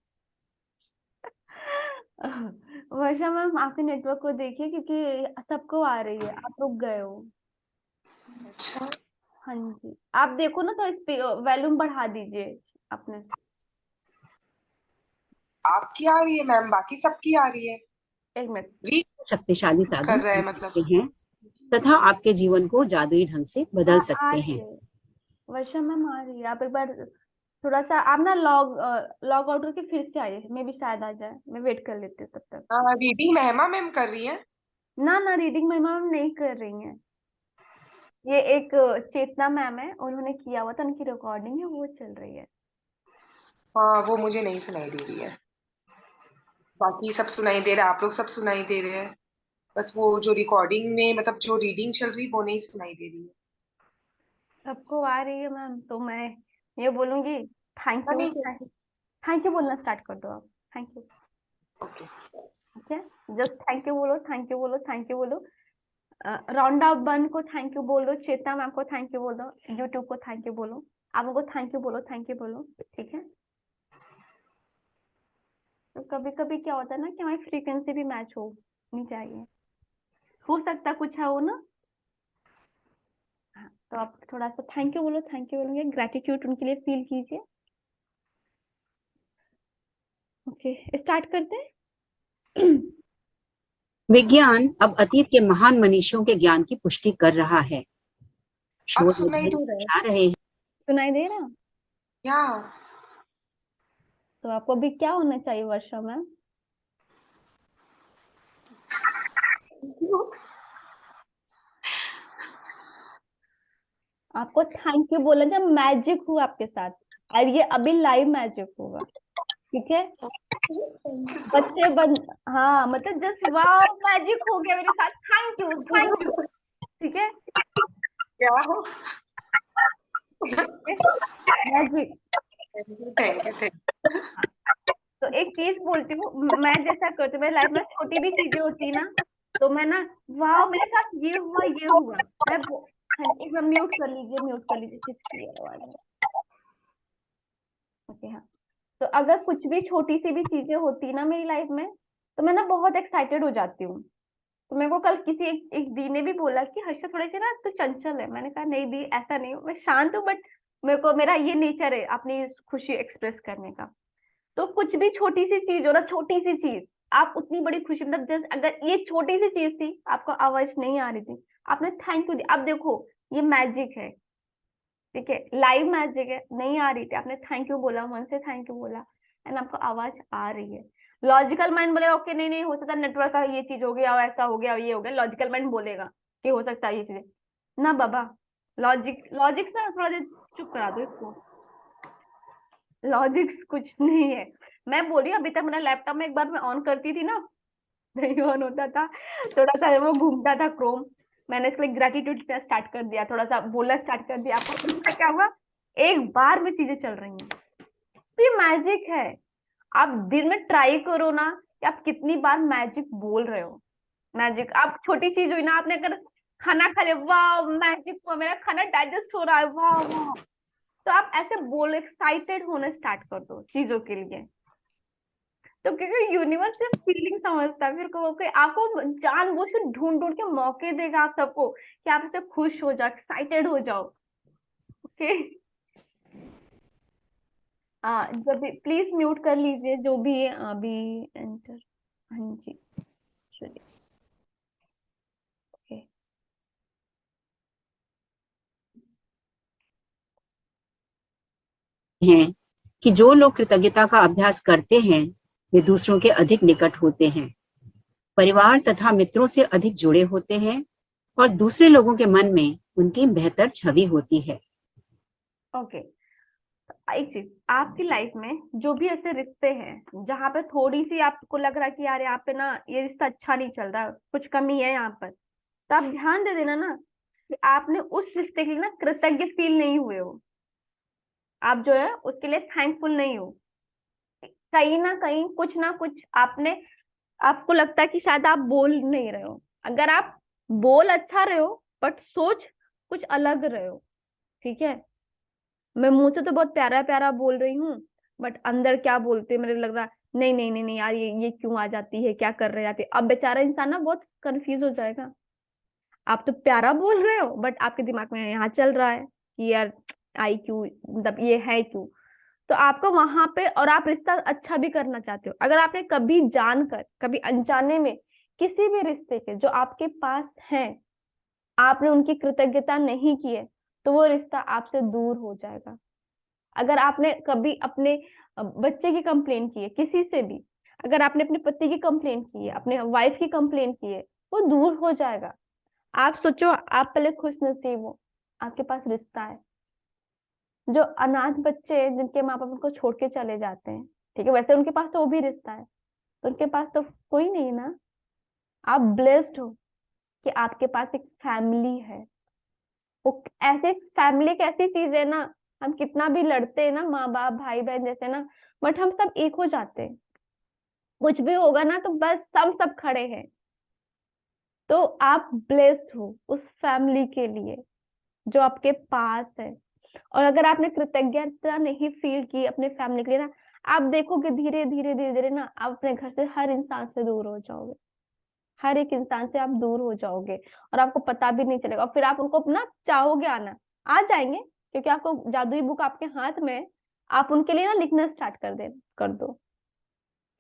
Speaker 2: वर्षा मैम आपके नेटवर्क को देखिए, क्योंकि सबको आ रही है, आप रुक गए हो।
Speaker 6: अच्छा,
Speaker 2: हाँ जी, आप देखो ना, तो इस वॉल्यूम बढ़ा दीजिए अपने।
Speaker 6: आपकी आ रही है मैम, बाकी सबकी आ रही है।
Speaker 2: एक मिनट।
Speaker 6: रीड
Speaker 5: शक्तिशाली
Speaker 6: कर
Speaker 5: साधन
Speaker 6: रहा है
Speaker 5: बन
Speaker 6: मतलब।
Speaker 5: सकते हैं तथा आपके जीवन को जादुई ढंग से बदल
Speaker 2: हाँ आ
Speaker 5: सकते
Speaker 2: रही
Speaker 5: हैं।
Speaker 2: है, वर्षा मैम आ रही है। आप एक बार थोड़ा सा आप ना लॉग आउट करके फिर से आइए, मे भी शायद आ जाए। मैं वेट कर लेती हूँ तब तक।
Speaker 6: रीडिंग महिमा मैम कर रही है।
Speaker 2: ना रीडिंग महिमा मैम नहीं कर रही हैं, ये एक चेतना मैम है, उन्होंने किया हुआ था, उनकी रिकॉर्डिंग है, वो चल रही है।
Speaker 6: हाँ, वो मुझे नहीं सुनाई दे रही है। बाकी सब सुनाई दे रहा है, आप लोग सब सुनाई दे रहे हैं। बस वो जो रिकॉर्डिंग में मतलब जो रीडिंग चल रही वो नहीं सुनाई दे रही है।
Speaker 2: सबको आ रही है मैम, तो मैं ये बोलूंगी थैंक यू।
Speaker 6: नहीं।
Speaker 2: थैंक यू बोलना स्टार्ट कर दो आप। Thank you.
Speaker 6: ओके।
Speaker 2: ठीक है, जस्ट थैंक यू बोलो, थैंक यू बोलो, थैंक यू बोलो। राउंडा बन को थैंक यू बोलो, चेतना मैम को थैंक यू बोलो, यूट्यूब को थैंक यू बोलो, आप लोगों को थैंक यू बोलो, थैंक यू बोलो। ठीक है, तो कभी कभी क्या होता है ना कि हमारी फ्रीक्वेंसी भी मैच होनी चाहिए, हो सकता कुछ है वो ना। हाँ, तो आप थोड़ा सा थैंक यू बोलो, थैंक यू बोलोगे, ग्रेटिट्यूड उनके लिए फील कीजिए। ओके, स्टार्ट करते हैं।
Speaker 5: विज्ञान अब अतीत के महान मनीषियों के ज्ञान की पुष्टि कर रहा है।
Speaker 6: अब
Speaker 5: शोध
Speaker 6: सुनाई
Speaker 5: विज्ञानी
Speaker 6: दे रहा है
Speaker 5: बता रहे हैं
Speaker 2: सुनाई दे रहा?
Speaker 6: क्या?
Speaker 2: तो आपको अभी क्या होना चाहिए वर्षा मैम? आपको थैंक यू बोला जब मैजिक हुआ आपके साथ, और ये अभी लाइव मैजिक होगा, ठीक है? बच्चे बन हाँ मतलब जस्ट वाओ मैजिक हो गया मेरे साथ, थैंक यू, ठीक है?
Speaker 6: क्या हो?
Speaker 2: मैजिक।
Speaker 6: Thank you.
Speaker 2: तो एक चीज बोलती हूँ, मैं जैसा करती हूँ मेरी लाइफ में छोटी भी चीजें होती है ना, तो मैं ना वाह मेरे साथ ये हुआ मैं हाँ एक बार म्यूट कर लीजिए किसकी आवाज है? ओके हाँ। तो अगर कुछ भी छोटी सी भी चीजें होती ना मेरी लाइफ में, तो मैं ना बहुत एक्साइटेड हो जाती हूँ। तो मेरे को कल किसी एक दी ने भी बोला कि हर्षा थोड़ी सी ना तू चंचल है। मैंने कहा नहीं दी ऐसा नहीं हूँ, मैं शांत हूँ, बट मेरा ये नेचर है अपनी खुशी एक्सप्रेस करने का। तो कुछ भी छोटी सी चीज हो ना, छोटी सी चीज, आप उतनी बड़ी खुशी मतलब जस्ट अगर ये छोटी सी चीज थी, आपको आवाज नहीं आ रही थी, आपने थैंक यू दिया, अब देखो ये मैजिक है, ठीक है? लाइव मैजिक है, नहीं आ रही थी, आपने थैंक यू बोला, मन से थैंक यू बोला, एंड आपको आवाज आ रही है। लॉजिकल माइंड बोलेगा ओके नहीं हो सकता नेटवर्क का ये चीज हो गया, ऐसा हो गया, ये हो गया, लॉजिकल माइंड बोलेगा कि हो सकता है ये चीज ना। बाबा लॉजिक्स ना थोड़ा देर चुप करा दो इसको, लॉजिक्स कुछ नहीं है। मैं बोली अभी तक मेरा लैपटॉप में एक बार मैं ऑन करती थी ना, नहीं ऑन होता था, थोड़ा सा वो घूमता था क्रोम। मैंने इसके लिए ग्रेटिट्यूड स्टार्ट कर दिया, थोड़ा सा बोलना स्टार्ट कर दिया, आपको क्या हुआ एक बार में चीजें चल रही हैं। तो ये मैजिक है। आप दिन में ट्राई करो ना कि आप कितनी बार मैजिक बोल रहे हो। मैजिक आप छोटी चीज हुई ना, आपने अगर खाना खा लिया, वाह मैजिक हुआ, मेरा खाना डाइजेस्ट हो रहा है, वाह वाह। तो आप ऐसे बोलो, एक्साइटेड होने स्टार्ट कर दो चीजों के लिए। तो क्योंकि यूनिवर्स सिर्फ फीलिंग समझता है, फिर को आपको जानबूझ के ढूंढ ढूंढ के मौके देगा आप सबको कि आप इससे खुश हो जाओ, एक्साइटेड हो जाओ। ओके जब प्लीज म्यूट कर लीजिए जो भी है अभी एंटर। हाँ जी चलिए ओके।
Speaker 5: हैं कि जो लोग कृतज्ञता का अभ्यास करते हैं वे दूसरों के अधिक निकट होते हैं, परिवार तथा मित्रों से अधिक जुड़े होते हैं और दूसरे लोगों के मन में उनकी बेहतर छवि होती है।
Speaker 2: ओके एक चीज, आपकी लाइफ में जो भी ऐसे रिश्ते हैं जहाँ पे थोड़ी सी आपको लग रहा है कि यार यहाँ पे ना ये रिश्ता अच्छा नहीं चल रहा, कुछ कमी है यहाँ पर, तो आप ध्यान दे देना ना कि आपने उस रिश्ते के लिए ना कृतज्ञ फील नहीं हुए हो, आप जो है उसके लिए थैंकफुल नहीं हो। कहीं ना कुछ आपने, आपको लगता है कि शायद आप बोल नहीं रहे हो। अगर आप बोल अच्छा रहे हो बट सोच कुछ अलग रहे हो, ठीक है? मैं मुंह से तो बहुत प्यारा प्यारा बोल रही हूँ, बट अंदर क्या बोलते हैं मेरे लग रहा नहीं यार ये क्यों आ जाती है, क्या कर रहे जाती है। अब बेचारा इंसान ना बहुत कंफ्यूज हो जाएगा। आप तो प्यारा बोल रहे हो बट आपके दिमाग में यहाँ चल रहा है कि यार आई क्यों, मतलब ये है क्यों। तो आपको वहां पे, और आप रिश्ता अच्छा भी करना चाहते हो, अगर आपने कभी जानकर कभी अनजाने में किसी भी रिश्ते के जो आपके पास हैं आपने उनकी कृतज्ञता नहीं की है, तो वो रिश्ता आपसे दूर हो जाएगा। अगर आपने कभी अपने बच्चे की कंप्लेन की है किसी से भी, अगर आपने अपने पति की कंप्लेन की है, अपने वाइफ की कंप्लेन की है, वो दूर हो जाएगा। आप सोचो, आप पहले खुश नसीब हो, आपके पास रिश्ता है। जो अनाथ बच्चे हैं जिनके माँ बाप उनको छोड़ के चले जाते हैं, ठीक है, वैसे उनके पास तो वो भी रिश्ता है, तो उनके पास तो कोई नहीं है ना। आप ब्लेस्ड हो कि आपके पास एक फैमिली है। वो ऐसे फैमिली एक ऐसी चीज है ना, हम कितना भी लड़ते हैं ना माँ बाप भाई बहन जैसे ना, बट हम सब एक हो जाते हैं। कुछ भी होगा ना तो बस सब खड़े हैं। तो आप ब्लेस्ड हो उस फैमिली के लिए जो आपके पास है। और अगर आपने कृतज्ञता नहीं फील की अपने फैमिली के लिए ना, आप देखोगे धीरे धीरे ना आप अपने घर से हर इंसान से दूर हो जाओगे, हर एक इंसान से आप दूर हो जाओगे, और आपको पता भी नहीं चलेगा। और फिर आप उनको अपना चाहोगे आना, आ जाएंगे, क्योंकि आपको जादुई बुक आपके हाथ में है, आप उनके लिए ना लिखना स्टार्ट कर दो।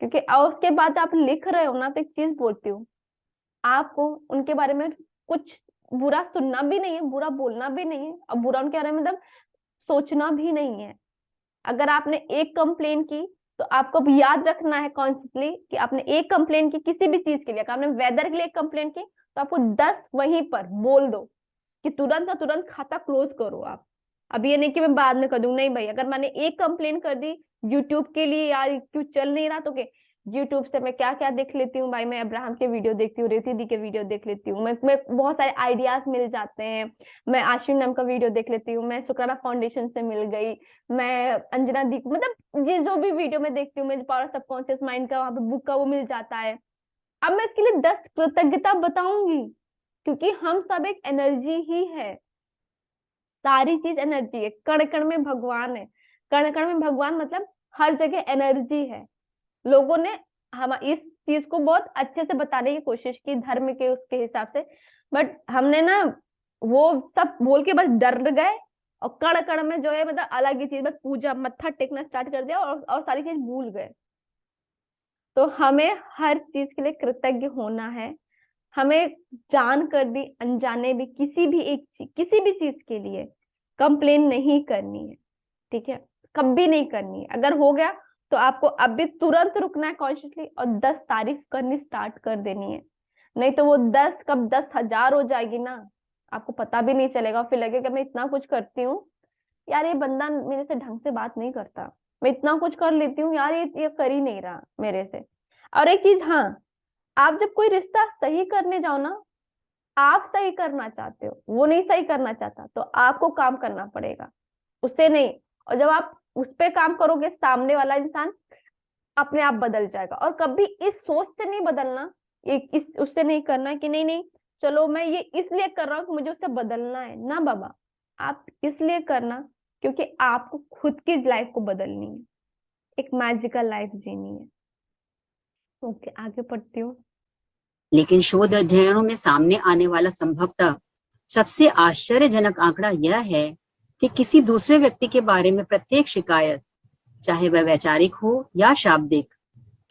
Speaker 2: क्योंकि और उसके बाद आप लिख रहे हो ना, तो एक चीज बोलती हूँ, आपको उनके बारे में कुछ बुरा सुनना भी नहीं है, बुरा बोलना भी नहीं है, और बुरा उनके बारे में मतलब सोचना भी नहीं है। अगर आपने एक कंप्लेन की तो आपको अब याद रखना है कॉन्शियसली कि आपने एक कंप्लेन की किसी भी चीज के लिए, अगर आपने वेदर के लिए एक कंप्लेन की तो आपको 10 वहीं पर बोल दो कि तुरंत का तुरंत खाता क्लोज करो आप। अब ये नहीं कि मैं बाद में कर दूं, नहीं भाई, अगर मैंने एक कंप्लेन कर दी यूट्यूब के लिए, यार क्यों चल नहीं रहा, तो के यूट्यूब से मैं क्या क्या देख लेती हूँ भाई, मैं अब्राहम के वीडियो देखती हूँ, रेवती दी के वीडियो देख लेती हूँ, मैं बहुत सारे आइडियाज मिल जाते हैं, मैं आश्विन मैम का वीडियो देख लेती हूँ, मैं शुक्राना फाउंडेशन से मिल गई, मैं अंजना दी, मतलब ये जो भी वीडियो मैं देखती हूँ, मुझे पावर सबकॉन्शियस माइंड का वहां पे बुक का वो मिल जाता है। अब मैं इसके लिए 10 कृतज्ञता बताऊंगी, क्योंकि हम सब एक एनर्जी ही है, सारी चीज एनर्जी है, कण कण में भगवान है, कण कण में भगवान मतलब हर जगह एनर्जी है। लोगों ने हम इस चीज को बहुत अच्छे से बताने की कोशिश की धर्म के उसके हिसाब से, बट हमने ना वो सब बोल के बस डर गए, और कण कण में जो है मतलब अलग ही चीज, बस पूजा मत्था टेकना स्टार्ट कर दिया और सारी चीज भूल गए। तो हमें हर चीज के लिए कृतज्ञ होना है, हमें जान कर भी अनजाने भी किसी भी चीज के लिए कंप्लेन नहीं करनी है, ठीक है, कभी नहीं करनी है। अगर हो गया तो आपको अभी तुरंत रुकना है कॉन्शियसली और 10 तारीफ करनी स्टार्ट कर देनी है, नहीं तो वो 10 कब 10,000 हो जाएगी ना, आपको पता भी नहीं चलेगा, फिर लगेगा मैं इतना कुछ करती हूँ, यार ये बंदा मेरे से ढंग से बात नहीं करता, मैं इतना कुछ कर लेती हूँ यार, ये कर ही नहीं रहा मेरे से। और एक चीज, हाँ, आप जब कोई रिश्ता सही करने जाओ ना, आप सही करना चाहते हो, वो नहीं सही करना चाहता, तो आपको काम करना पड़ेगा, उससे नहीं। और जब आप उस पे काम करोगे, सामने वाला इंसान अपने आप बदल जाएगा। और कभी इस सोच से नहीं बदलना, इस उससे नहीं करना कि नहीं नहीं चलो मैं ये इसलिए कर रहा हूँ कि मुझे उससे बदलना है, ना बाबा, आप इसलिए करना क्योंकि आपको खुद की लाइफ को बदलनी है, एक मैजिकल लाइफ जीनी है। ओके, आगे पढ़ती हूँ।
Speaker 5: लेकिन शोध अध्ययनों में सामने आने वाला संभवतः सबसे आश्चर्यजनक आंकड़ा यह है कि किसी दूसरे व्यक्ति के बारे में प्रत्येक शिकायत, चाहे वह वैचारिक हो या शाब्दिक,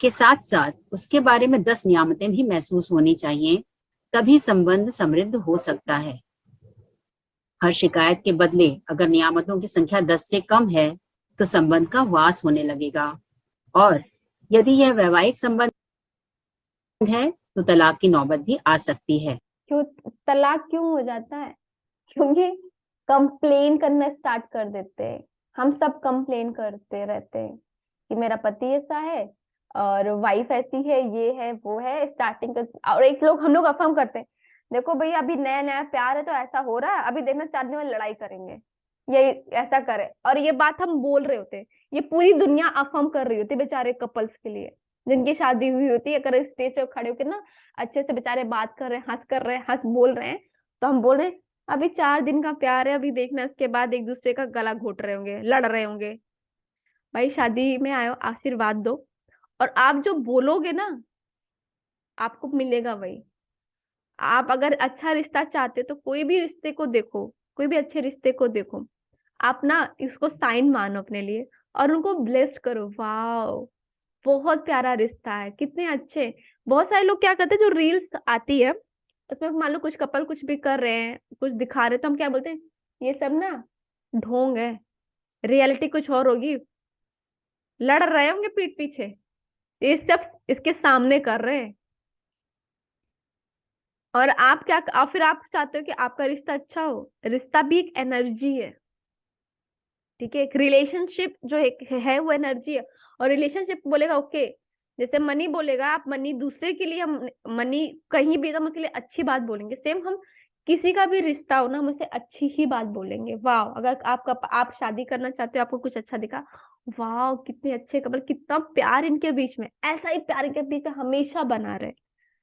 Speaker 5: के साथ साथ उसके बारे में 10 नियामतें भी महसूस होनी चाहिए, तभी संबंध समृद्ध हो सकता है। हर शिकायत के बदले अगर नियामतों की संख्या 10 से कम है तो संबंध का वास होने लगेगा, और यदि यह वैवाहिक संबंध है तो तलाक की नौबत भी आ सकती है।
Speaker 2: क्यों तलाक क्यों हो जाता है? क्योंकि कंप्लेन करना स्टार्ट कर देते हैं, हम सब कंप्लेन करते रहते हैं कि मेरा पति ऐसा है और वाइफ ऐसी है, ये है वो है, स्टार्टिंग कर, और एक लोग हम लोग अफर्म करते हैं, देखो भैया अभी नया नया प्यार है तो ऐसा हो रहा है, अभी देखना 4 दिन में लड़ाई करेंगे, ये ऐसा करे, और ये बात हम बोल रहे होते हैं, ये पूरी दुनिया अफर्म कर रही होती है बेचारे कपल्स के लिए, जिनकी शादी हुई होती है, अगर स्टेज पे खड़े होकर ना अच्छे से बेचारे बात कर रहे हैं, हंस कर रहे हैं, हंस बोल रहे हैं, तो हम बोल रहे हैं अभी 4 दिन का प्यार है, अभी देखना इसके बाद एक दूसरे का गला घोट रहे होंगे, लड़ रहे होंगे। भाई शादी में आयो, आशीर्वाद दो, और आप जो बोलोगे ना आपको मिलेगा वही। आप अगर अच्छा रिश्ता चाहते हो तो कोई भी रिश्ते को देखो, कोई भी अच्छे रिश्ते को देखो, आप ना इसको साइन मानो अपने लिए और उनको ब्लेस्ड करो, वाह बहुत प्यारा रिश्ता है, कितने अच्छे। बहुत सारे लोग क्या करते हैं, जो रील्स आती है उसमें मान लो कुछ कपल कुछ भी कर रहे हैं, कुछ दिखा रहे हैं, तो हम क्या बोलते हैं, ये सब ना ढोंग है, रियलिटी कुछ और होगी, लड़ रहे होंगे पीठ पीछे, ये सब इसके सामने कर रहे हैं। और आप क्या, और फिर आप चाहते हो कि आपका रिश्ता अच्छा हो, रिश्ता भी एक एनर्जी है, ठीक है, एक रिलेशनशिप जो एक है वो एनर्जी है। और रिलेशनशिप बोलेगा ओके, जैसे मनी बोलेगा, आप मनी दूसरे के लिए, हम मनी कहीं भी हम उसके लिए अच्छी बात बोलेंगे, सेम हम किसी का भी रिश्ता हो ना हम उसे अच्छी ही बात बोलेंगे। वाह, अगर आप शादी करना चाहते हो, आपको कुछ अच्छा दिखा, वाह कितने अच्छे कपल, कितना प्यार इनके बीच में, ऐसा ही प्यार इनके बीच में हमेशा बना रहे,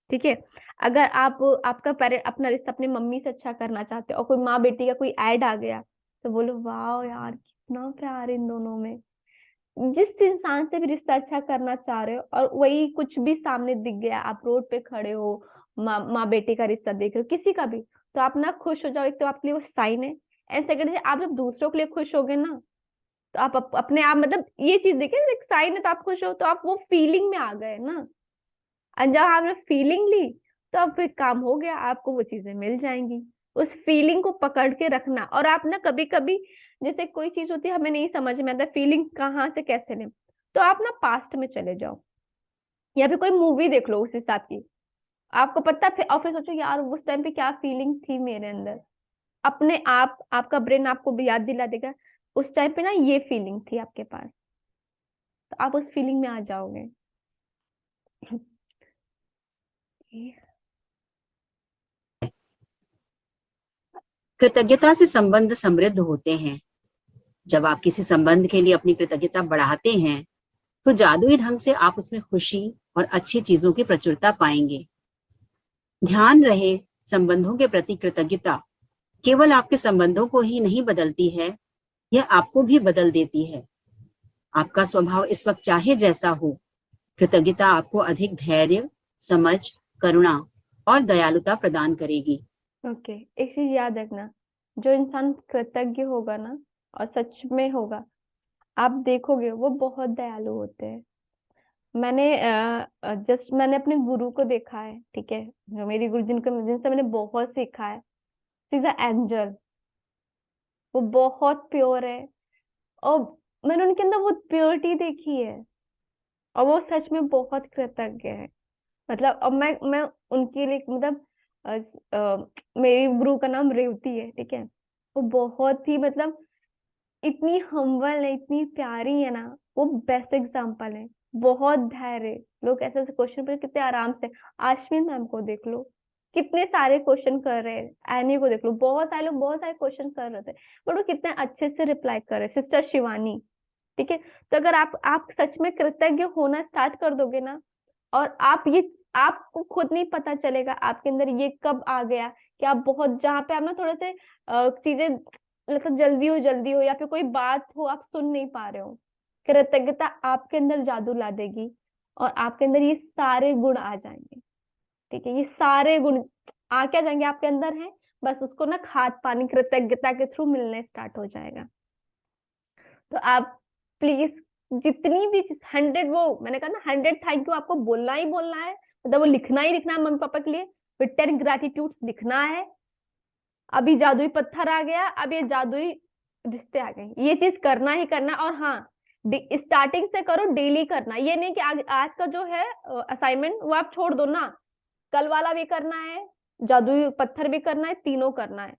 Speaker 2: ठीक है। अगर आप आपका पेरेंट अपना रिश्ता अपनी मम्मी से अच्छा करना चाहते हो और कोई माँ बेटी का कोई ऐड आ गया तो बोलो वाह यार कितना प्यार इन दोनों में। जिस इंसान से भी रिश्ता अच्छा करना चाह रहे हो और वही कुछ भी सामने दिख गया, आप रोड पे खड़े हो, माँ बेटी का रिश्ता देख रहे हो, किसी का भी, तो आप ना खुश हो जाओ, एक तो आपके लिए वो साइन है, एंड सेकंड आप जब दूसरों के लिए खुश होगे ना तो आप अपने आप मतलब ये चीज देखिए, एक साइन है तो आप खुश हो, तो आप वो फीलिंग में आ गए ना, और जब आपने फीलिंग ली तो अब फिर काम हो गया, आपको वो चीजें मिल जाएंगी। उस फीलिंग को पकड़ के रखना, और आप ना कभी कभी जैसे कोई चीज होती है हमें नहीं समझ में आता फीलिंग कहाँ से कैसे लें, तो आप ना पास्ट में चले जाओ या फिर कोई मूवी देख लो उस हिसाब की, आपको पता है, फिर और फिर सोचो यार उस टाइम पे क्या फीलिंग थी मेरे अंदर, अपने आप आपका ब्रेन आपको भी याद दिला देगा उस टाइम पे ना ये फीलिंग थी आपके पास, तो आप उस फीलिंग में आ जाओगे।
Speaker 5: कृतज्ञता से संबंध समृद्ध होते हैं। जब आप किसी संबंध के लिए अपनी कृतज्ञता बढ़ाते हैं तो जादुई ढंग से आप उसमें खुशी और अच्छी चीजों की प्रचुरता पाएंगे। ध्यान रहे, संबंधों के प्रति कृतज्ञता केवल आपके संबंधों को ही नहीं बदलती है, यह आपको भी बदल देती है। आपका स्वभाव इस वक्त चाहे जैसा हो, कृतज्ञता आपको अधिक धैर्य, समझ, करुणा और दयालुता प्रदान करेगी।
Speaker 2: ओके, एक चीज याद रखना, जो इंसान कृतज्ञ होगा ना और सच में होगा, आप देखोगे वो बहुत दयालु होते हैं। मैंने मैंने अपने गुरु को देखा है, ठीक है, जो मेरी गुरु जिनसे मैंने बहुत सीखा है, इज अ एंजल। वो बहुत प्योर है और मैंने उनके अंदर वो प्योरिटी देखी है और वो सच में बहुत कृतज्ञ है। मतलब अब मैं उनके लिए मतलब अ, मेरी गुरु का नाम रेवती है, ठीक है, वो बहुत ही मतलब इतनी हम्बल है, इतनी प्यारी है ना, वो बेस्ट एग्जाम्पल है। बहुत धैर्य, लोग ऐसे ऐसे क्वेश्चन पर कितने आराम से, आश्विन मैम को देख लो कितने सारे क्वेश्चन कर रहे हैं, एनी को देख लो, बहुत सारे लोग बहुत सारे क्वेश्चन कर रहे थे बट वो कितने अच्छे से रिप्लाई कर रहे हैं, सिस्टर शिवानी, ठीक है। तो अगर आप सच में कृतज्ञ होना स्टार्ट कर दोगे ना, और आपको खुद नहीं पता चलेगा आपके अंदर ये कब आ गया कि आप बहुत, जहाँ पे आप ना थोड़े से चीजें मतलब जल्दी हो या फिर कोई बात हो आप सुन नहीं पा रहे हो, कृतज्ञता आपके अंदर जादू ला देगी और आपके अंदर ये सारे गुण आ जाएंगे, ठीक है, ये सारे गुण आ क्या जाएंगे आपके अंदर है, बस उसको ना खाद पानी कृतज्ञता के थ्रू मिलने स्टार्ट हो जाएगा। तो आप प्लीज जितनी भी 100, वो मैंने कहा ना 100 थैंक यू आपको बोलना ही बोलना है, मतलब वो लिखना ही लिखना है मम्मी पापा के लिए, फिर 10 ग्रेटिट्यूड लिखना है। अभी जादुई पत्थर आ गया, अब ये जादुई रिश्ते आ गए, ये चीज करना ही करना। और हाँ, स्टार्टिंग से करो, डेली करना, ये नहीं कि आज का जो है असाइनमेंट वो आप छोड़ दो ना, कल वाला भी करना है, जादुई पत्थर भी करना है, तीनों करना है,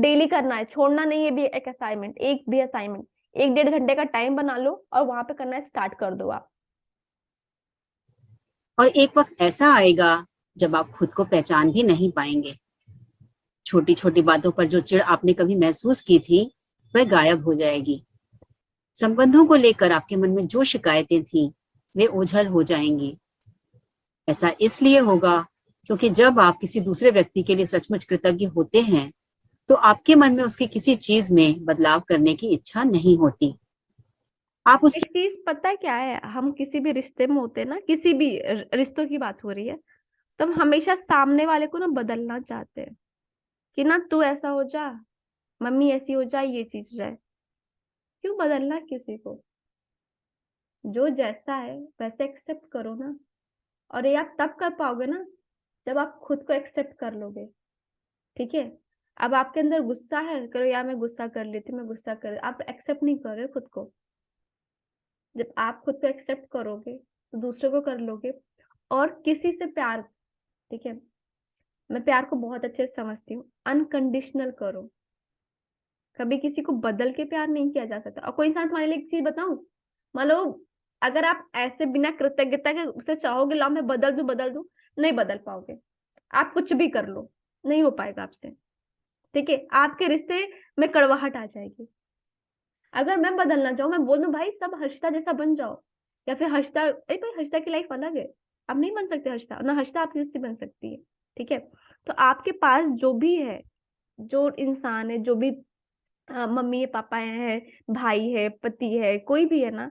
Speaker 2: डेली करना है, छोड़ना नहीं है भी एक असाइनमेंट, एक भी असाइनमेंट 1-1.5 घंटे का टाइम बना लो और वहां पे करना स्टार्ट कर दो आप।
Speaker 5: और एक वक्त ऐसा आएगा जब आप खुद को पहचान भी नहीं पाएंगे। छोटी छोटी बातों पर जो चिढ़ आपने कभी महसूस की थी वह गायब हो जाएगी। संबंधों को लेकर आपके मन में जो शिकायतें थी वे ओझल हो जाएंगी। ऐसा इसलिए होगा क्योंकि जब आप किसी दूसरे व्यक्ति के लिए सचमुच कृतज्ञ होते हैं तो आपके मन में उसकी किसी चीज में बदलाव करने की इच्छा नहीं होती। आप
Speaker 2: एक
Speaker 5: उसकी
Speaker 2: चीज पता है क्या है, हम किसी भी रिश्ते में होते हैं ना, किसी भी रिश्तों की बात हो रही है, तो हम हमेशा सामने वाले को ना बदलना चाहते हैं कि ना तू ऐसा हो जा, मम्मी ऐसी हो जाए, ये चीज हो जाए। क्यों बदलना किसी को, जो जैसा है वैसे एक्सेप्ट करो ना। और ये आप तब कर पाओगे ना जब आप खुद को एक्सेप्ट कर लोगे, ठीक है। अब आपके अंदर गुस्सा है, करो यार मैं गुस्सा कर लेती, मैं गुस्सा कर, आप एक्सेप्ट नहीं कर रहे खुद को। जब आप खुद को एक्सेप्ट करोगे तो दूसरे को कर लोगे। और किसी से प्यार, ठीक है, मैं प्यार को बहुत अच्छे से समझती हूँ, अनकंडीशनल करो। कभी किसी को बदल के प्यार नहीं किया जा सकता। और कोई इंसान, तुम्हारे लिए एक चीज बताऊं, मान लो अगर आप ऐसे बिना कृतज्ञता के उसे चाहोगे ला मैं बदल दूं, नहीं बदल पाओगे। आप कुछ भी कर लो, नहीं हो पाएगा आपसे, ठीक है। आपके रिश्ते में कड़वाहट आ जाएगी। अगर मैं बदलना चाहूँ, मैं बोल दूं भाई सब हर्षिता जैसा बन जाओ, या फिर हर्षिता, अरे भाई हर्षिता की लाइफ अलग है, आप नहीं बन सकते हर्षिता, ना हर्षिता आपकी जैसी बन सकती है, ठीक है। तो आपके पास जो भी है, जो इंसान है, जो भी मम्मी है, पापा है, भाई है, पति है, कोई भी है ना,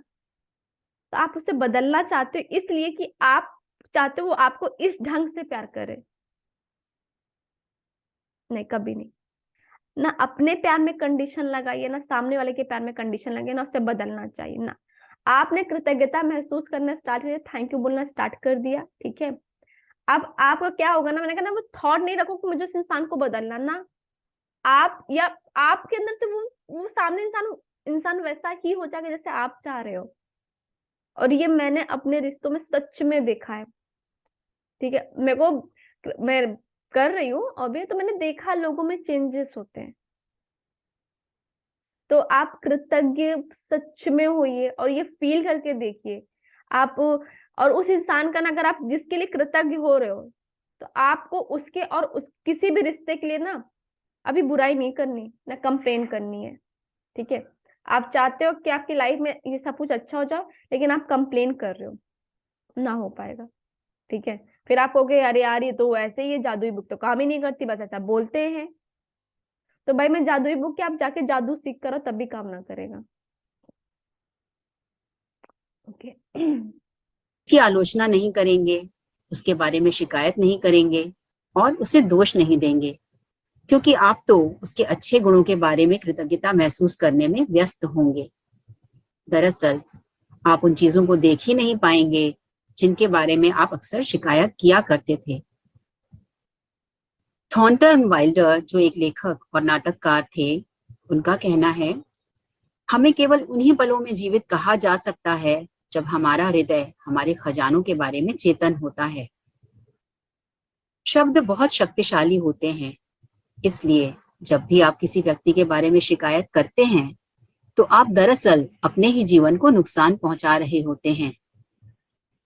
Speaker 2: तो आप उसे बदलना चाहते हो इसलिए कि आप चाहते हो वो आपको इस ढंग से प्यार करे। नहीं, कभी नहीं। ना अपने प्यार में कंडीशन लगाइए, ना सामने वाले के प्यार में कंडीशन लगाइए, ना उसे बदलना चाहिए ना। आपने कृतज्ञता महसूस करना स्टार्ट किया, थैंक यू बोलना स्टार्ट कर दिया, ठीक है। अब आपका क्या होगा ना, मैंने कहा ना, वो थॉट नहीं रखो कि मुझे उस इंसान को बदलना ना। आप या आपके अंदर से वो सामने इंसान इंसान वैसा ही हो जाएगा जैसे आप चाह रहे हो। और ये मैंने अपने रिश्तों में सच में देखा है। ठीक है, मेरे को, मैं कर रही हूँ अभी, तो मैंने देखा लोगों में चेंजेस होते हैं। तो आप कृतज्ञ सच में होइए और ये फील करके देखिए आप। और उस इंसान का ना, अगर आप जिसके लिए कृतज्ञ हो रहे हो, तो आपको उसके और उस किसी भी रिश्ते के लिए ना अभी बुराई नहीं करनी, ना कंप्लेन करनी है। ठीक है, आप चाहते हो कि आपकी लाइफ में ये सब कुछ अच्छा हो जाओ, लेकिन आप कंप्लेन कर रहे हो, ना हो पाएगा। ठीक है, फिर आप कहोगे अरे यार ये तो ऐसे ही है, जादुई बुक तो काम ही नहीं करती, बस ऐसा बोलते हैं। तो भाई मैं जादुई बुक, क्या आप जाके जादू सीख करो तभी काम ना करेगा। ओके।
Speaker 5: की आलोचना नहीं करेंगे, उसके बारे में शिकायत नहीं करेंगे और उसे दोष नहीं देंगे, क्योंकि आप तो उसके अच्छे गुणों के बारे में कृतज्ञता महसूस करने में व्यस्त होंगे। दरअसल आप उन चीजों को देख ही नहीं पाएंगे जिनके बारे में आप अक्सर शिकायत किया करते थे। थॉर्नटन वाइल्डर, जो एक लेखक और नाटककार थे, उनका कहना है, हमें केवल उन्हीं पलों में जीवित कहा जा सकता है जब हमारा हृदय हमारे खजानों के बारे में चेतन होता है। शब्द बहुत शक्तिशाली होते हैं, इसलिए जब भी आप किसी व्यक्ति के बारे में शिकायत करते हैं, तो आप दरअसल अपने ही जीवन को नुकसान पहुंचा रहे होते हैं।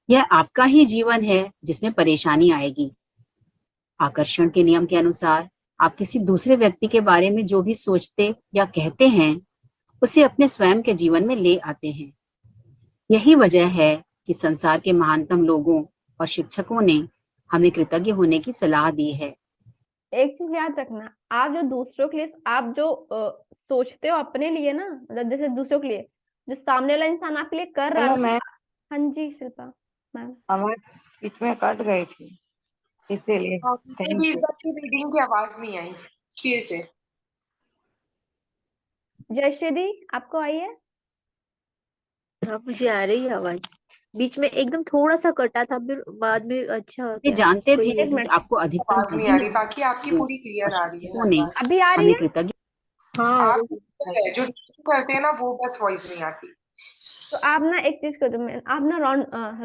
Speaker 5: यह आपका ही जीवन है जिसमें परेशानी आएगी। आकर्षण के नियम के अनुसार आप किसी दूसरे व्यक्ति के बारे में जो भी सोचते या कहते हैं, उसे अपने स्वयं के जीवन में ले आते हैं। यही वजह है कि संसार के महानतम लोगों और शिक्षकों ने हमें कृतज्ञ होने की सलाह दी है।
Speaker 2: एक चीज याद रखना, आप जो दूसरों के लिए, आप जो सोचते हो अपने लिए ना, मतलब जैसे दूसरों के लिए, जो सामने वाला इंसान आपके लिए कर रहा
Speaker 1: हेलो
Speaker 2: है ना।
Speaker 1: मैम,
Speaker 2: हाँ जी शिल्पा मैम।
Speaker 1: आवाज बीच में कट गई थी, इसीलिए
Speaker 6: हाँ, मुझे
Speaker 1: थैंक
Speaker 6: भी इस
Speaker 1: यू।
Speaker 6: बार की रीडिंग की आवाज नहीं आई फिर से।
Speaker 2: जयश्री दी, आपको आई है?
Speaker 7: हाँ मुझे आ रही है आवाज, बीच में एकदम थोड़ा सा कटा था, फिर बाद में अच्छा हो
Speaker 5: वे
Speaker 7: गया।
Speaker 5: जानते
Speaker 7: कोई
Speaker 5: थे
Speaker 2: एक
Speaker 7: नहीं।
Speaker 5: कि
Speaker 2: मिनट,
Speaker 5: आपको अधिकतम
Speaker 6: आवाज नहीं
Speaker 5: तभी
Speaker 6: आ
Speaker 5: मिल
Speaker 6: रही, बाकी आपकी
Speaker 5: सकती है
Speaker 6: पूरी
Speaker 5: और
Speaker 6: क्लियर आ रही है
Speaker 5: शिक्षकों
Speaker 6: हर
Speaker 5: ने
Speaker 6: बार।
Speaker 2: अभी आ रही
Speaker 5: हमें
Speaker 2: है?
Speaker 5: कृतज्ञ
Speaker 7: हाँ
Speaker 6: आप है जो करते हैं ना वो बस वॉइस नहीं आती।
Speaker 2: तो आप ना एक चीज करो, आप ना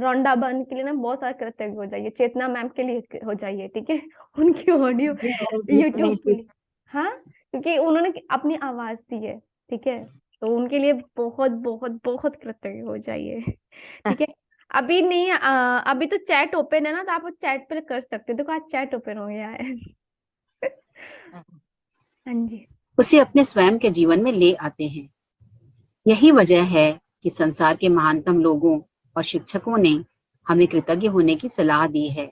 Speaker 2: रोंडा बन के लिए ना बहुत सारे कृतज्ञ हो जाइए, चेतना मैम के लिए हो जाइए। ठीक है, उनकी ऑडियो
Speaker 1: जी, वो बीच नहीं
Speaker 2: यूट्यूब के
Speaker 1: थी।
Speaker 2: लिए। हाँ, क्योंकि उन्होंने अपनी आवाज दी है। ठीक है, तो उनके लिए बहुत बहुत बहुत कृतज्ञ हो जाइए। ठीक है, अभी नहीं, अभी तो चैट ओपन है ना, तो आप चैट पे कर सकते हो। देखो आज चैट ओपन हो गया है। हाँ जी।
Speaker 5: उसे अपने स्वयं के जीवन में ले आते हैं। यही वजह है कि संसार के महानतम लोगों और शिक्षकों ने हमें कृतज्ञ होने की सलाह दी है।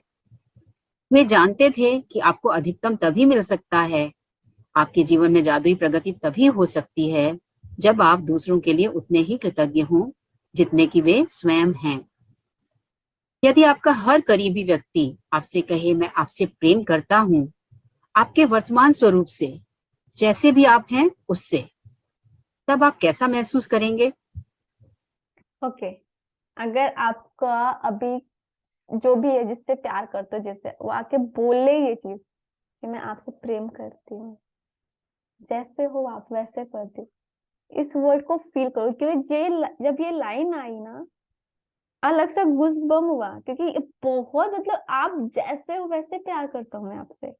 Speaker 5: वे जानते थे कि आपको अधिकतम तभी मिल सकता है, आपके जीवन में जादुई प्रगति तभी हो सकती है जब आप दूसरों के लिए उतने ही कृतज्ञ हों जितने कि वे स्वयं हैं। यदि आपका हर करीबी व्यक्ति आपसे कहे, मैं आपसे प्रेम करता हूं, आपके वर्तमान स्वरूप से, जैसे भी आप हैं उससे, तब आप कैसा महसूस करेंगे?
Speaker 2: ओके, अगर आपका अभी जो भी है जिससे प्यार करते हो, जैसे वो आके बोले ये चीज कि मैं आपसे प्रेम करती हूँ, जैसे हो आप वैसे करती हूँ, इस वर्ड को फील करो। क्योंकि जब ये लाइन आई ना, अलग सा गुज बम हुआ, क्योंकि ये बहुत, मतलब आप जैसे हो वैसे प्यार करता हूँ मैं आपसे।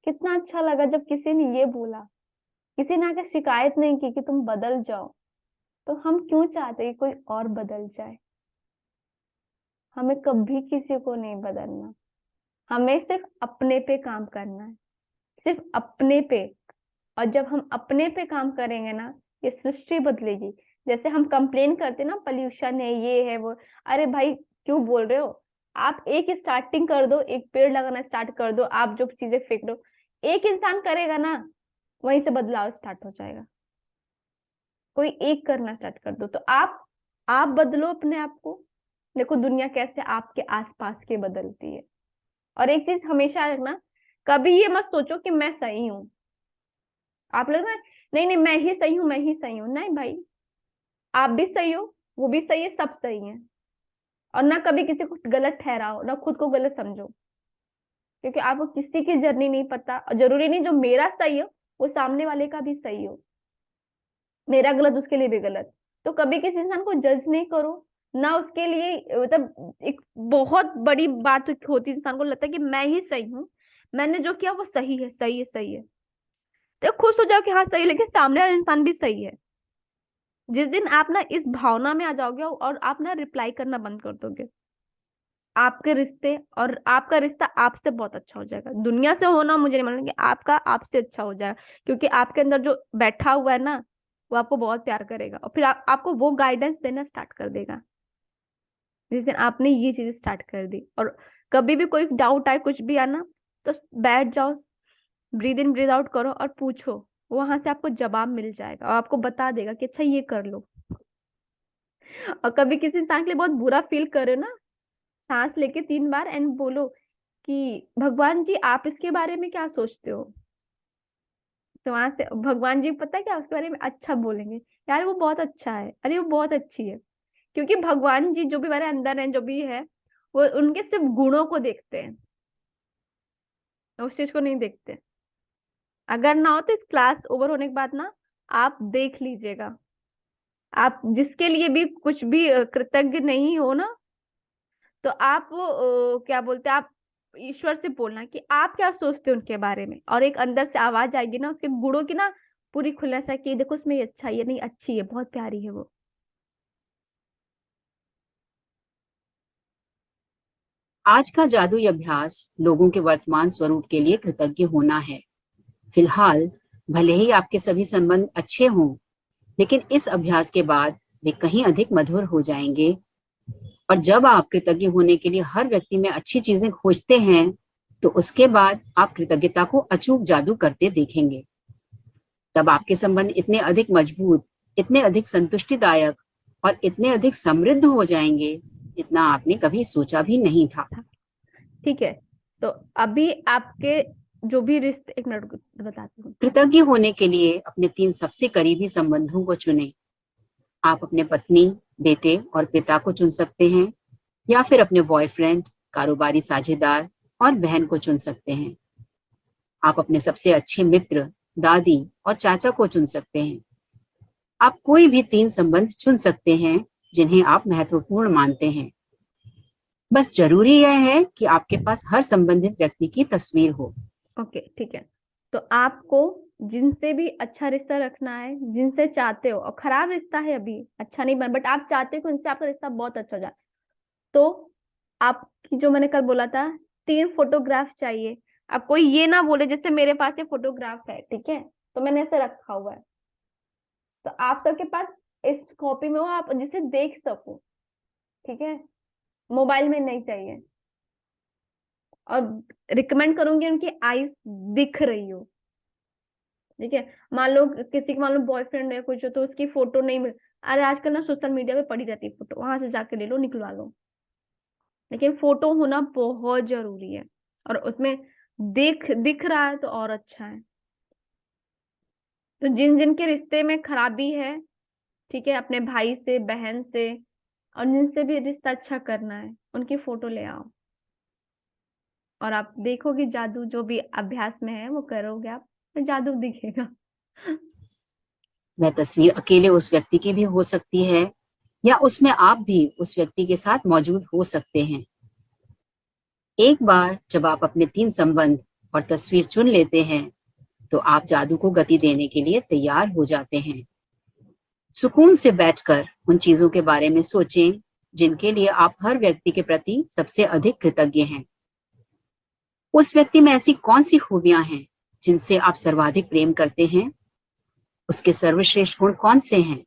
Speaker 2: कितना अच्छा लगा जब किसी ने ये बोला, किसी ने आके शिकायत नहीं की कि तुम बदल जाओ। तो हम क्यों चाहते कि कोई और बदल जाए? हमें कभी किसी को नहीं बदलना, हमें सिर्फ अपने पे काम करना है, सिर्फ अपने पे। और जब हम अपने पे काम करेंगे ना, ये सृष्टि बदलेगी। जैसे हम कंप्लेन करते हैं ना, पोल्यूशन है, ये है वो, अरे भाई क्यों बोल रहे हो? आप एक स्टार्टिंग कर दो, एक पेड़ लगाना स्टार्ट कर दो, आप जो चीजें फेंक दो, एक इंसान करेगा ना, वहीं से बदलाव स्टार्ट हो जाएगा। कोई एक करना स्टार्ट कर दो, तो आप बदलो अपने आप को। देखो दुनिया कैसे आपके आसपास के बदलती है। और एक चीज हमेशा रखना, कभी ये मत सोचो कि मैं सही हूँ। आप लोग ना, नहीं नहीं मैं ही सही हूँ, मैं ही सही हूँ, नहीं भाई, आप भी सही हो, वो भी सही है, सब सही है। और ना कभी किसी को गलत ठहराओ, ना खुद को गलत समझो, क्योंकि आपको किसी की जर्नी नहीं पता। और जरूरी नहीं जो मेरा सही हो वो सामने वाले का भी सही हो, मेरा गलत उसके लिए भी गलत। तो कभी किसी इंसान को जज नहीं करो ना, उसके लिए मतलब एक बहुत बड़ी बात होती है, इंसान को लगता है कि मैं ही सही हूँ, मैंने जो किया वो सही है, सही है, सही है। तो खुश हो जाओ कि हाँ सही है, लेकिन सामने वाला इंसान भी सही है। जिस दिन आप ना इस भावना में आ जाओगे और आप ना रिप्लाई करना बंद कर दोगे, आपके रिश्ते और आपका रिश्ता आपसे बहुत अच्छा हो जाएगा। दुनिया से होना मुझे नहीं मालूम, कि आपका आपसे अच्छा हो जाएगा, क्योंकि आपके अंदर जो बैठा हुआ है ना, वो आपको बहुत प्यार करेगा और फिर आपको वो गाइडेंस देना स्टार्ट कर देगा जिस दिन आपने ये चीज स्टार्ट कर दी। और कभी भी कोई डाउट आए, कुछ भी आना, तो बैठ जाओ, ब्रीद इन ब्रीद आउट करो और पूछो, वहां से आपको जवाब मिल जाएगा और आपको बता देगा कि अच्छा ये कर लो। और कभी किसी इंसान के लिए बहुत बुरा फील करे ना, सांस लेके 3 बार एंड बोलो कि भगवान जी आप इसके बारे में क्या सोचते हो। तो वहां से भगवान जी पता है क्या उसके बारे में अच्छा बोलेंगे, यार वो बहुत अच्छा है, अरे वो बहुत अच्छी है। क्योंकि भगवान जी जो भी हमारे अंदर है, जो भी है, वो उनके सिर्फ गुणों को देखते हैं, उस चीज को नहीं देखते। अगर ना हो तो इस क्लास ओवर होने के बाद ना आप देख लीजिएगा, आप जिसके लिए भी कुछ भी कृतज्ञ नहीं हो ना, तो आप क्या बोलते हैं, आप ईश्वर से बोलना कि आप क्या सोचते हैं उनके बारे में, और एक अंदर से आवाज आएगी ना उसके गुणों की ना, पूरी खुलासा है कि देखो उसमें ये अच्छा है, ये नहीं अच्छी है, बहुत प्यारी है वो।
Speaker 5: आज का जादुई अभ्यास लोगों के वर्तमान स्वरूप के लिए कृतज्ञ होना है। फिलहाल भले ही आपके सभी संबंध अच्छे हों, लेकिन इस अभ्यास के बाद वे कहीं अधिक मधुर हो जाएंगे। और जब आप कृतज्ञ होने के लिए हर व्यक्ति में अच्छी चीजें खोजते हैं, तो उसके बाद आप कृतज्ञता को अचूक जादू करते देखेंगे। तब आपके संबंध इतने अधिक मजबूत, इतने अधिक संतुष्टिदायक और इतने अधिक समृद्ध हो जाएंगे जितना आपने कभी सोचा भी नहीं था।
Speaker 2: ठीक है, तो अभी आपके जो भी रिश्ते, एक मिनट बताती हूँ।
Speaker 5: कृतज्ञ होने के लिए अपने 3 सबसे करीबी संबंधों को चुनें। आप अपने पत्नी, बेटे और पिता को चुन सकते हैं, या फिर अपने बॉयफ्रेंड, कारोबारी साझेदार और बहन को चुन सकते हैं। आप अपने सबसे अच्छे मित्र, दादी और चाचा को चुन सकते हैं। आप कोई भी 3 संबंध चुन सकते हैं जिन्हें आप महत्वपूर्ण मानते हैं। बस जरूरी यह है कि आपके पास हर संबंधित व्यक्ति की तस्वीर हो।
Speaker 2: ओके ठीक है, तो आपको जिनसे भी अच्छा रिश्ता रखना है, जिनसे चाहते हो, और खराब रिश्ता है अभी अच्छा नहीं बन, बट आप चाहते हो कि उनसे आपका रिश्ता बहुत अच्छा हो जाए, तो आपकी जो मैंने कल बोला था 3 फोटोग्राफ चाहिए। अब कोई ये ना बोले जैसे मेरे पास ये फोटोग्राफ है, ठीक है, तो मैंने ऐसे रखा हुआ है, तो आप सबके पास इस कॉपी में हो, आप जिसे देख सको, ठीक है, मोबाइल में नहीं चाहिए। और रिकमेंड करूंगी उनकी आईज दिख रही हो, ठीक है। मान लो किसी के, मान लो बॉयफ्रेंड है कुछ हो, तो उसकी फोटो नहीं मिल, अरे आजकल ना सोशल मीडिया पे पड़ी रहती है फोटो, वहां से जाके ले लो, निकलवा लो, लेकिन फोटो होना बहुत जरूरी है, और उसमें दिख रहा है तो और अच्छा है। तो जिन जिन के रिश्ते में खराबी है, ठीक है, अपने भाई से, बहन से, और जिनसे भी रिश्ता अच्छा करना है, उनकी फोटो ले आओ, और आप देखोगे जादू, जो भी अभ्यास में है वो करोगे आप, तो जादू दिखेगा।
Speaker 5: वह तस्वीर अकेले उस व्यक्ति की भी हो सकती है, या उसमें आप भी उस व्यक्ति के साथ मौजूद हो सकते हैं। एक बार जब आप अपने 3 संबंध और तस्वीर चुन लेते हैं, तो आप जादू को गति देने के लिए तैयार हो जाते हैं। सुकून से बैठकर उन चीजों के बारे में सोचें जिनके लिए आप हर व्यक्ति के प्रति सबसे अधिक कृतज्ञ हैं। उस व्यक्ति में ऐसी कौन सी खूबियां हैं जिनसे आप सर्वाधिक प्रेम करते हैं? उसके सर्वश्रेष्ठ गुण कौन से हैं?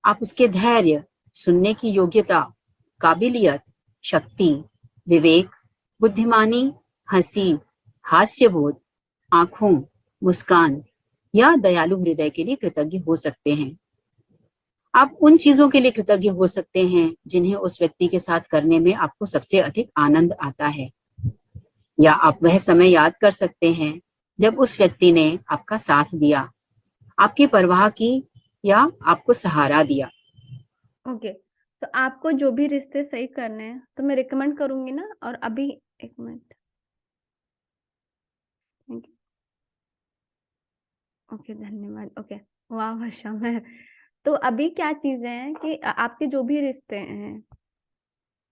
Speaker 5: आप उसके धैर्य, सुनने की योग्यता, काबिलियत, शक्ति, विवेक, बुद्धिमानी, हंसी, हास्यबोध, आंखों, मुस्कान या दयालु हृदय के लिए कृतज्ञ हो सकते हैं। आप उन चीजों के लिए कृतज्ञ हो सकते हैं जिन्हें उस व्यक्ति के साथ करने में आपको सबसे अधिक आनंद आता है। या आप वह समय याद कर सकते हैं जब उस व्यक्ति ने आपका साथ दिया, आपकी परवाह की या आपको सहारा दिया।
Speaker 2: ओके, तो आपको जो भी रिश्ते सही करने हैं तो मैं रिकमेंड करूंगी ना। और अभी एक मिनट, ओके धन्यवाद। ओके, वाह वर्षा, मैं तो अभी क्या चीजें हैं कि आपके जो भी रिश्ते हैं,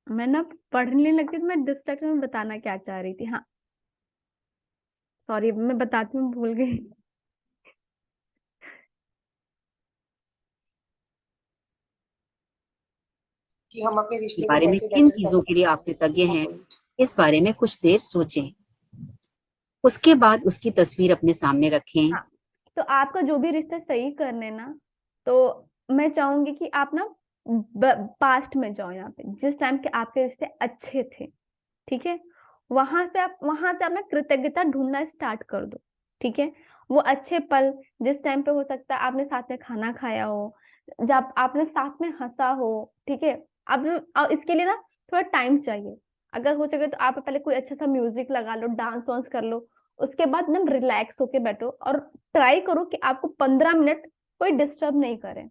Speaker 2: मैं ना पढ़ने लगी तो मैं डिस्ट्रैक्शन में बताना क्या चाह रही थी, हाँ सॉरी मैं बताती हूँ, भूल गई।
Speaker 6: कि हम अपने
Speaker 5: के
Speaker 6: रिश्ते को
Speaker 5: बारे में
Speaker 6: कैसे
Speaker 5: किन
Speaker 6: बेटर कर
Speaker 5: चीजों के लिए आप
Speaker 6: सकते
Speaker 5: कृतज्ञ
Speaker 6: हैं।
Speaker 5: हैं, इस बारे में कुछ देर सोचें। उसके बाद उसकी तस्वीर अपने सामने रखें।
Speaker 2: हाँ, तो आपका जो भी रिश्ता सही करने ना, तो मैं चाहूंगी कि आप ना पास्ट में जाओ, यहाँ पे जिस टाइम के आपके रिश्ते अच्छे थे, ठीक है, वहां से आप ना कृतज्ञता ढूंढना स्टार्ट कर दो, ठीक है। वो अच्छे पल, जिस टाइम पे हो सकता है आपने साथ में खाना खाया हो, जब आपने साथ में हंसा हो, ठीक है। अब इसके लिए ना थोड़ा टाइम चाहिए। अगर हो सके तो आप पहले कोई अच्छा सा म्यूजिक लगा लो, डांस वांस कर लो, उसके बाद ना रिलैक्स होके बैठो और ट्राई करो कि आपको 15 मिनट कोई डिस्टर्ब नहीं करे,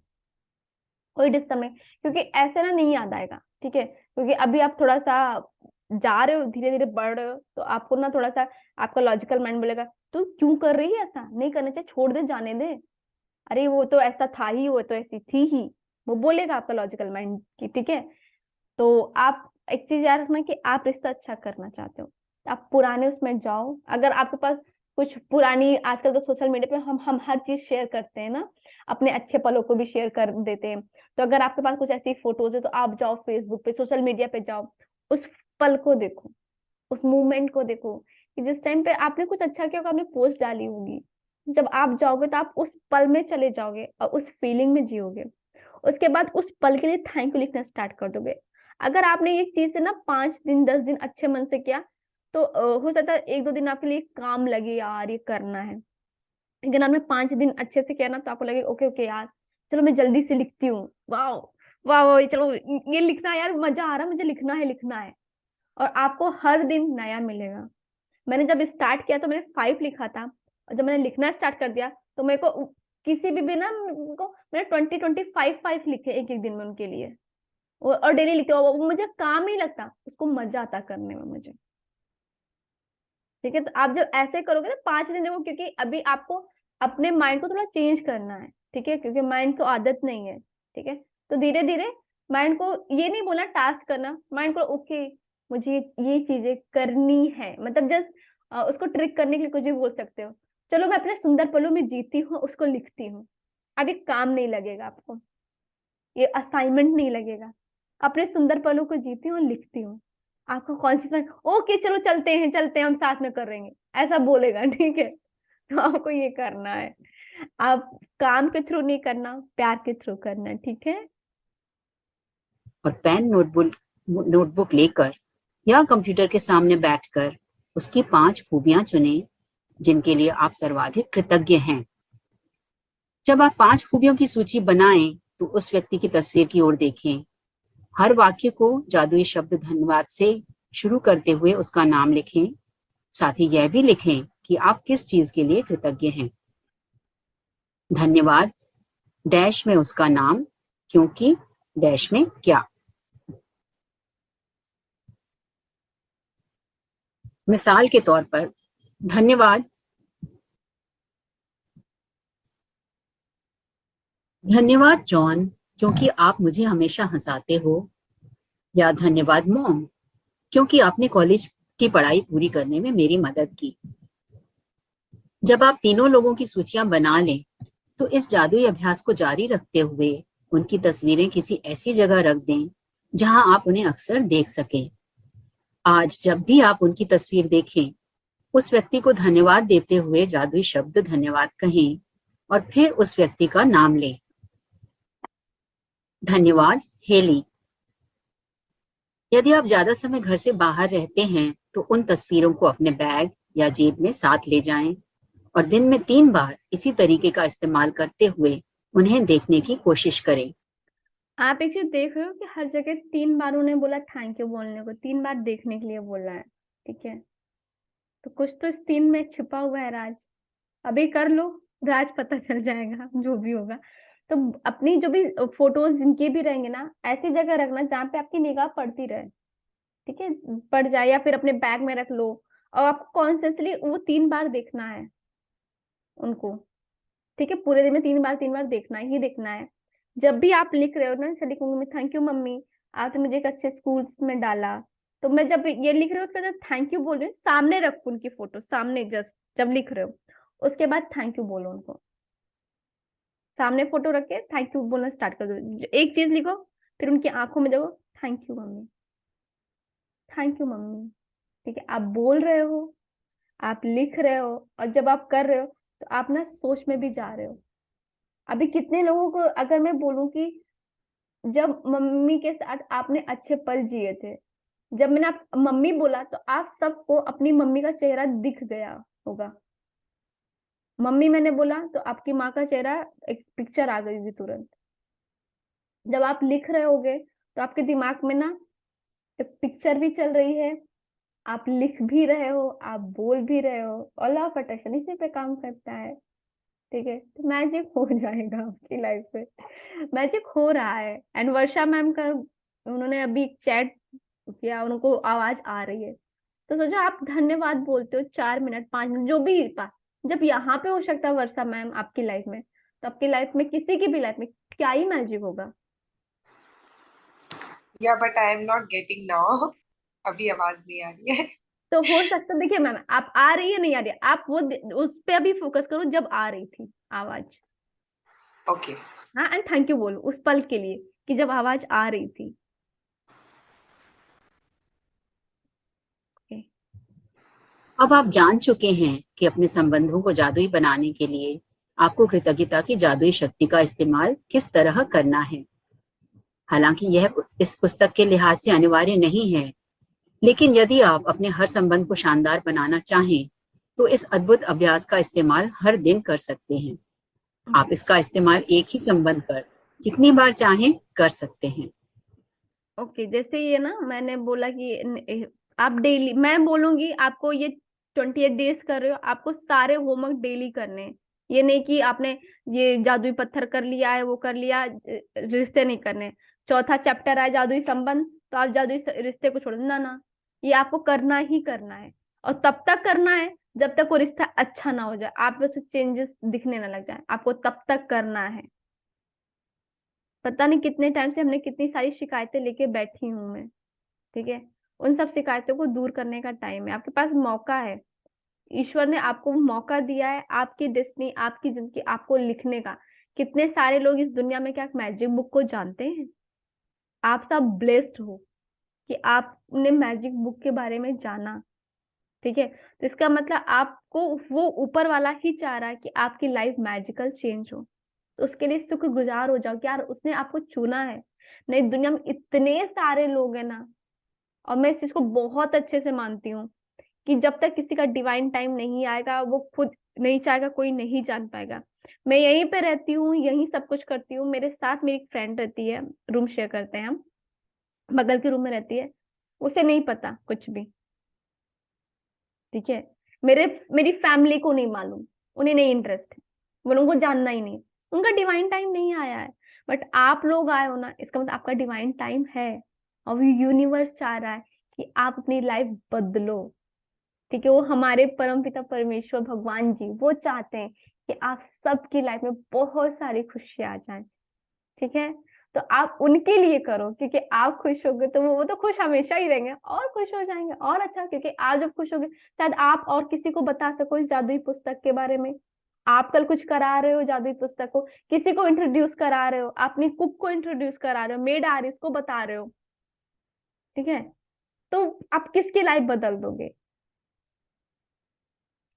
Speaker 2: कोई डिस्टर्ब नहीं, क्योंकि ऐसे ना नहीं याद आएगा, ठीक है। क्योंकि अभी आप थोड़ा सा जा रहे हो, धीरे धीरे बढ़ रहे हो, तो आपको ना थोड़ा सा आपका लॉजिकल माइंड बोलेगा तू क्यों कर रही है, ऐसा नहीं करना चाहिए, छोड़ दे, जाने दे, अरे वो तो ऐसा था ही, वो तो ऐसी थी ही, वो बोलेगा आपका लॉजिकल माइंड की, ठीक है। तो आप एक चीज याद रखना कि आप रिश्ता अच्छा करना चाहते हो, तो आप पुराने उसमें जाओ। अगर आपके पास कुछ पुरानी, आजकल तो सोशल मीडिया पे हम हर चीज शेयर करते हैं ना, अपने अच्छे पलों को भी शेयर कर देते हैं। तो अगर आपके पास कुछ ऐसी फोटोज है तो आप जाओ फेसबुक पे, सोशल मीडिया पे जाओ, उस पल को देखो, उस मूवमेंट को देखो, कि जिस टाइम पे आपने कुछ अच्छा किया होगा, आपने पोस्ट डाली होगी, जब आप जाओगे तो आप उस पल में चले जाओगे और उस फीलिंग में जियोगे। उसके बाद उस पल के लिए थैंक यू लिखना स्टार्ट कर दोगे। अगर आपने ये चीज से ना 5 दिन 10 दिन अच्छे मन से किया, तो हो सकता है 1-2 दिन आपके लिए काम लगे, यार ये करना है, लेकिन आपने 5 दिन अच्छे से किया ना, तो आपको लगे ओके ओके यार, चलो मैं जल्दी से लिखती हूँ, वाह वाह वाह, चलो ये लिखना है यार, मजा आ रहा है, मुझे लिखना है लिखना है। और आपको हर दिन नया मिलेगा। मैंने जब स्टार्ट किया तो मैंने 5 लिखा था, और जब मैंने लिखना स्टार्ट कर दिया तो मेरे को किसी भी ना, मेरे को मैंने 20-25 लिखे एक एक दिन में उनके लिए। और डेली लिखते हो, वो मुझे काम ही लगता, उसको मजा आता करने में मुझे, ठीक है। तो आप जब ऐसे करोगे ना 5 दिन, देखो, क्योंकि अभी आपको अपने माइंड को थोड़ा चेंज करना है, ठीक है, क्योंकि माइंड को आदत नहीं है, ठीक है। तो धीरे धीरे माइंड को ये नहीं बोला टास्क करना, माइंड को ओके मुझे ये चीजें करनी है, मतलब जस्ट उसको ट्रिक करने के लिए कुछ भी बोल सकते हो। चलो मैं अपने सुंदर पलों में जीती हूँ, उसको लिखती हूँ। अभी काम नहीं लगेगा आपको, ये असाइनमेंट नहीं लगेगा, अपने सुंदर पलों को जीती हूँ और लिखती हूँ। आपका कॉन्सियस ओके चलो चलते हैं हम साथ में करेंगे, ऐसा बोलेगा, ठीक है। तो आपको ये करना है, आप काम के थ्रू नहीं करना, प्यार के थ्रू करना, ठीक है।
Speaker 5: और पेन नोटबुक लेकर या कंप्यूटर के सामने बैठकर उसकी 5 खूबियां चुनें जिनके लिए आप सर्वाधिक कृतज्ञ हैं। जब आप 5 खूबियों की सूची बनाएं तो उस व्यक्ति की तस्वीर की ओर देखें। हर वाक्य को जादुई शब्द धन्यवाद से शुरू करते हुए उसका नाम लिखें। साथ ही यह भी लिखें कि आप किस चीज के लिए कृतज्ञ हैं। धन्यवाद डैश में उसका नाम, क्योंकि डैश में क्या। मिसाल के तौर पर धन्यवाद जॉन, क्योंकि आप मुझे हमेशा हंसाते हो। या धन्यवाद मॉम, क्योंकि आपने कॉलेज की पढ़ाई पूरी करने में मेरी मदद की। जब आप तीनों लोगों की सूचियां बना लें तो इस जादुई अभ्यास को जारी रखते हुए उनकी तस्वीरें किसी ऐसी जगह रख दें जहां आप उन्हें अक्सर देख सकें। आज जब भी आप उनकी तस्वीर देखें, उस व्यक्ति को धन्यवाद देते हुए जादुई शब्द धन्यवाद कहें और फिर उस व्यक्ति का नाम लें। धन्यवाद हेली। यदि आप ज्यादा समय घर से बाहर रहते हैं तो उन तस्वीरों को अपने बैग या जेब में साथ ले जाएं और दिन में 3 बार इसी तरीके का इस्तेमाल करते हुए उन्हें देखने की कोशिश करें।
Speaker 2: आप एक चीज देख रहे हो कि हर जगह 3 बार उन्हें बोला थैंक यू बोलने को, 3 बार देखने के लिए बोला है, ठीक है। तो कुछ तो इस 3 में छिपा हुआ है राज, अभी कर लो, राज पता चल जाएगा जो भी होगा। तो अपनी जो भी फोटोज जिनके भी रहेंगे ना, ऐसी जगह रखना जहाँ पे आपकी निगाह पड़ती रहे, ठीक है, पड़ जाए, या फिर अपने बैग में रख लो। और आपको कॉन्शियसली वो 3 बार देखना है उनको, ठीक है, पूरे दिन में 3 बार देखना ही देखना है। जब भी आप लिख रहे हो ना, जैसे लिखूंगी मैं, थैंक यू मम्मी, आपने मुझे एक अच्छे स्कूल में डाला। तो मैं जब ये लिख रही हूँ उसके बाद थैंक यू बोल रही हूँ, सामने रखो उनकी फोटो, सामने जस्ट जब लिख रहे हो उसके बाद थैंक यू बोलो उनको, सामने फोटो रख के थैंक यू बोलना स्टार्ट कर दो। एक चीज लिखो, फिर उनकी आंखों में देखो, thank you mummy, thank you mummy. ठीक है, आप बोल रहे हो, आप लिख रहे हो, और जब आप कर रहे हो तो आप ना सोच में भी जा रहे हो। अभी कितने लोगों को अगर मैं बोलूं कि जब मम्मी के साथ आपने अच्छे पल जिए थे, जब मैंने आप मम्मी बोला तो आप सबको अपनी मम्मी का चेहरा दिख गया होगा। मम्मी मैंने बोला तो आपकी माँ का चेहरा, एक पिक्चर आ गई थी तुरंत। जब आप लिख रहे होगे तो आपके दिमाग में ना एक पिक्चर भी चल रही है, आप लिख भी रहे हो, आप बोल भी रहे हो, और लॉ ऑफ अट्रैक्शन इसी पे काम करता है। ठीक है, तो मैजिक हो जाएगा आपकी लाइफ में, मैजिक हो रहा है। एंड वर्षा मैम का उन्होंने अभी चैट किया, उनको आवाज आ रही है, तो सोचो आप धन्यवाद बोलते हो 4 मिनट 5 मिनट जो भी जब यहाँ पे हो सकता है वर्षा मैम आपकी लाइफ में, तो आपकी लाइफ में, किसी की भी लाइफ में क्या ही मैजिक होगा।
Speaker 6: या but I am not getting now, अभी आवाज नहीं आ रही है।
Speaker 2: तो हो सकता है, देखिए मैम आप आ रही है नहीं आ रही है, आप वो उस पे अभी फोकस करो जब आ रही थी आवाज।
Speaker 6: ओके।
Speaker 2: हाँ, एंड थैंक यू बोलो उस पल के लिए कि जब आवाज आ रही थी। Okay.
Speaker 5: अब आप जान चुके हैं कि अपने संबंधों को जादुई बनाने के लिए आपको कृतज्ञता की जादुई शक्ति का इस्तेमाल किस तरह करना है। हालांकि यह इस पुस्तक के लिहाज से अनिवार्य नहीं है, लेकिन यदि आप अपने हर संबंध को शानदार बनाना चाहें तो इस अद्भुत अभ्यास का इस्तेमाल हर दिन कर सकते हैं। आप इसका इस्तेमाल एक ही संबंध पर जितनी बार चाहें कर सकते हैं।
Speaker 2: ओके, जैसे ये ना मैंने बोला कि आप डेली, मैं बोलूंगी आपको ये 28 डेज कर रहे हो, आपको सारे होमवर्क डेली करने हैं। ये नहीं कि आपने ये जादुई पत्थर कर लिया है, वो कर लिया, रिश्ते नहीं करने। चौथा चैप्टर है जादुई संबंध, तो आप जादुई रिश्ते को छोड़ देना ना, ये आपको करना ही करना है। और तब तक करना है जब तक वो रिश्ता अच्छा ना हो जाए, आप में से चेंजेस दिखने ना लग जाए, आपको तब तक करना है। पता नहीं कितने टाइम से हमने कितनी सारी शिकायतें लेके बैठी हूं मैं। ठीक है, उन सब शिकायतों को दूर करने का टाइम है, आपके पास मौका है। ईश्वर ने आपको मौका दिया है, आपकी डेस्टिनी, आपकी जिंदगी आपको लिखने का। कितने सारे लोग इस दुनिया में क्या मैजिक बुक को जानते हैं? आप सब ब्लेस्ड हो कि आपने मैजिक बुक के बारे में जाना। ठीक है, तो इसका मतलब आपको वो ऊपर वाला ही चाह रहा है कि आपकी लाइफ मैजिकल चेंज हो। तो उसके लिए शुक्रगुजार हो जाओ कि यार उसने आपको चुना है। नहीं, दुनिया में इतने सारे लोग हैं ना, और मैं इस चीज को बहुत अच्छे से मानती हूँ कि जब तक किसी का डिवाइन टाइम नहीं आएगा, वो खुद नहीं चाहेगा, कोई नहीं जान पाएगा। मैं यहीं पे रहती हूँ, यहीं सब कुछ करती हूँ, मेरे साथ मेरी एक फ्रेंड रहती है, रूम शेयर करते हैं हम, बगल के रूम में रहती है, उसे नहीं पता कुछ भी। ठीक है, मेरी फैमिली को नहीं मालूम, उन्हें नहीं इंटरेस्ट है, वो लोगों को जानना ही नहीं, उनका डिवाइन टाइम नहीं आया है। बट आप लोग आए हो ना, इसका मतलब आपका डिवाइन टाइम है, और यूनिवर्स चाह रहा है कि आप अपनी लाइफ बदलो। ठीक है, वो हमारे परम पिता परमेश्वर भगवान जी वो चाहते हैं कि आप सबकी लाइफ में बहुत सारी खुशियां आ जाए। ठीक है, तो आप उनके लिए करो, क्योंकि आप खुश होगे तो वो तो खुश हमेशा ही रहेंगे और खुश हो जाएंगे और अच्छा, क्योंकि आप जब खुश होगे शायद आप और किसी को बता सको इस जादुई पुस्तक के बारे में। आप कल कुछ करा रहे हो जादुई पुस्तक को, किसी को इंट्रोड्यूस करा रहे हो, अपनी कुक को इंट्रोड्यूस करा रहे हो, मेड आ रही उसको बता रहे हो। ठीक है, तो आप किसकी लाइफ बदल दोगे?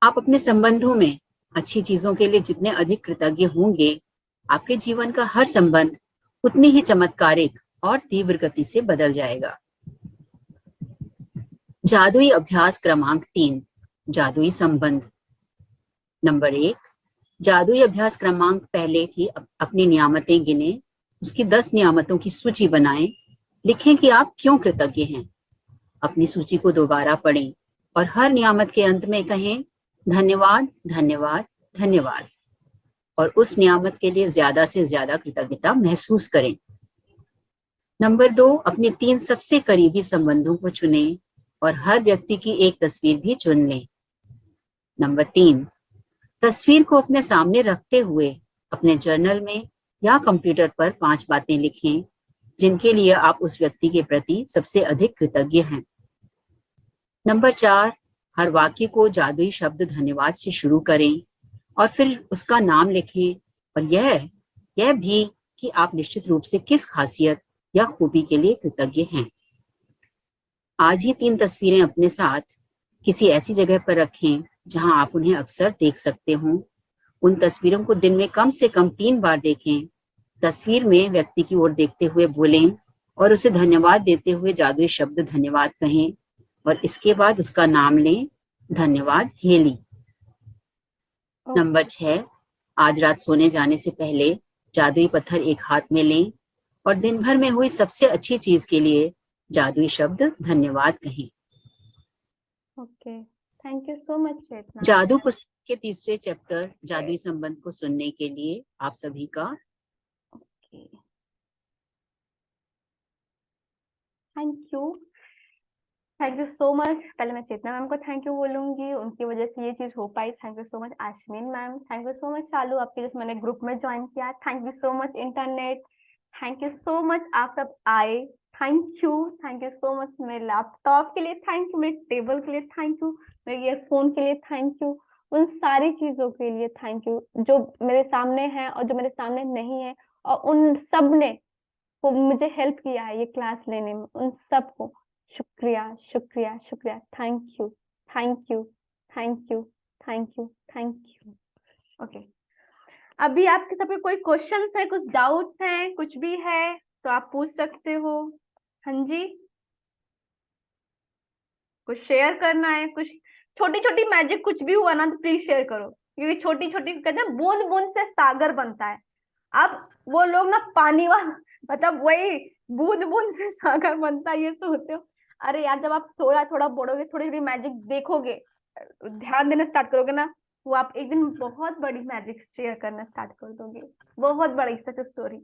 Speaker 5: आप अपने संबंधों में अच्छी चीजों के लिए जितने अधिक कृतज्ञ होंगे, आपके जीवन का हर संबंध उतनी ही चमत्कारिक और तीव्र गति से बदल जाएगा। जादुई अभ्यास क्रमांक 3, जादुई संबंध। नंबर 1, जादुई अभ्यास क्रमांक पहले की अपनी नियामतें गिने, उसकी 10 नियामतों की सूची बनाएं, लिखें कि आप क्यों कृतज्ञ हैं। अपनी सूची को दोबारा पढ़ें और हर नियामत के अंत में कहें धन्यवाद धन्यवाद धन्यवाद, और उस नियामत के लिए ज्यादा से ज्यादा कृतज्ञता महसूस करें। नंबर 2, अपने 3 सबसे करीबी संबंधों को चुनें और हर व्यक्ति की एक तस्वीर भी चुन लें। नंबर 3, तस्वीर को अपने सामने रखते हुए अपने जर्नल में या कंप्यूटर पर 5 बातें लिखें जिनके लिए आप उस व्यक्ति के प्रति सबसे अधिक कृतज्ञ हैं। नंबर 4, हर वाक्य को जादुई शब्द धन्यवाद से शुरू करें और फिर उसका नाम लिखें और यह भी कि आप निश्चित रूप से किस खासियत या खूबी के लिए कृतज्ञ हैं। आज ही 3 तस्वीरें अपने साथ किसी ऐसी जगह पर रखें जहां आप उन्हें अक्सर देख सकते हो। उन तस्वीरों को दिन में कम से कम 3 बार देखें। तस्वीर में व्यक्ति की ओर देखते हुए बोलें और उसे धन्यवाद देते हुए जादुई शब्द धन्यवाद कहें और इसके बाद उसका नाम लें, धन्यवाद हेली। नंबर 6, आज रात सोने जाने से पहले जादुई पत्थर एक हाथ में लें और दिन भर में हुई सबसे अच्छी चीज के लिए जादुई शब्द धन्यवाद कहें।
Speaker 2: Okay, thank you so much Chetna.
Speaker 5: जादू पुस्तक के तीसरे चैप्टर जादुई संबंध को सुनने के लिए आप सभी का
Speaker 2: थैंक यू सो मच। पहले मैं चेतना मैम को थैंक यू बोलूंगी, उनकी वजह से ये चीज हो पाई। Thank you so much Aashmeen ma'am, thank you so much Shalu, आपके जैसे मैंने ग्रुप में ज्वाइन किया। Thank you so much internet, thank you so much आप सब आए। थैंक यू सो मच मेरे लैपटॉप के लिए, थैंक यू मेरे टेबल के लिए, थैंक यू मेरे ईयरफोन के लिए, थैंक यू उन सारी चीजों के लिए, थैंक यू जो मेरे सामने है और जो मेरे सामने नहीं है, और उन सब ने वो मुझे हेल्प किया है ये क्लास लेने में, उन सबको शुक्रिया शुक्रिया शुक्रिया। Thank you thank you thank you thank you thank you. Okay, अभी आपके सबके कोई क्वेश्चंस है, कुछ डाउट्स हैं, कुछ भी है तो आप पूछ सकते हो। हाँ जी, कुछ शेयर करना है, कुछ छोटी छोटी मैजिक कुछ भी हुआ ना तो प्लीज शेयर करो, क्योंकि छोटी छोटी कहते हैं बूंद बूंद से सागर बनता है। अब वो लोग ना पानी वाला मतलब वही बूंद बूंद से सागर बनता है ये सोचते हो। अरे यार, जब आप थोड़ा थोड़ा बढ़ोगे, थोड़ी थोड़ी मैजिक देखोगे, ध्यान देना स्टार्ट करोगे ना, वो आप एक दिन बहुत बड़ी मैजिक शेयर करना स्टार्ट कर दोगे, बहुत बड़ी सच स्टोरी।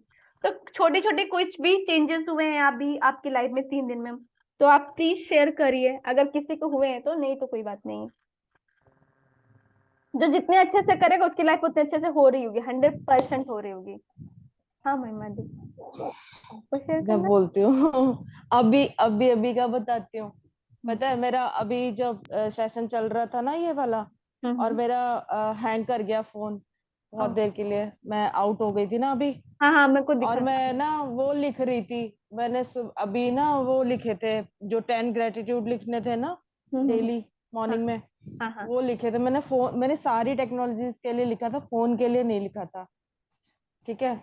Speaker 2: तो छोटे छोटे कुछ भी चेंजेस हुए हैं अभी आपकी लाइफ में 3 दिन में, तो आप प्लीज शेयर करिए। अगर किसी को हुए हैं तो, नहीं तो कोई बात नहीं। जो जितने अच्छे से करेगा उसकी लाइफ उतने अच्छे से हो रही होगी, 100% हो रही होगी। हाँ महिमा दी, आपको शेयर
Speaker 3: मैं
Speaker 2: करना।
Speaker 3: बोलती हूँ अभी का बताती हूँ। पता है मेरा अभी जब सेशन चल रहा था ना ये वाला, और मेरा हैंग कर गया फोन बहुत देर के लिए, मैं आउट हो गई थी ना अभी।
Speaker 2: हाँ हाँ, मेरे को दिखा
Speaker 3: और मैं ना वो लिख रही थी, मैंने अभी ना वो लिखे थे जो 10 ग्रेटिट्यूड लिखने थे ना डेली मॉर्निंग में,
Speaker 2: हाँ हाँ
Speaker 3: वो लिखे थे मैंने सारी टेक्नोलॉजीज के लिए लिखा था, फोन के लिए नहीं लिखा था, ठीक है।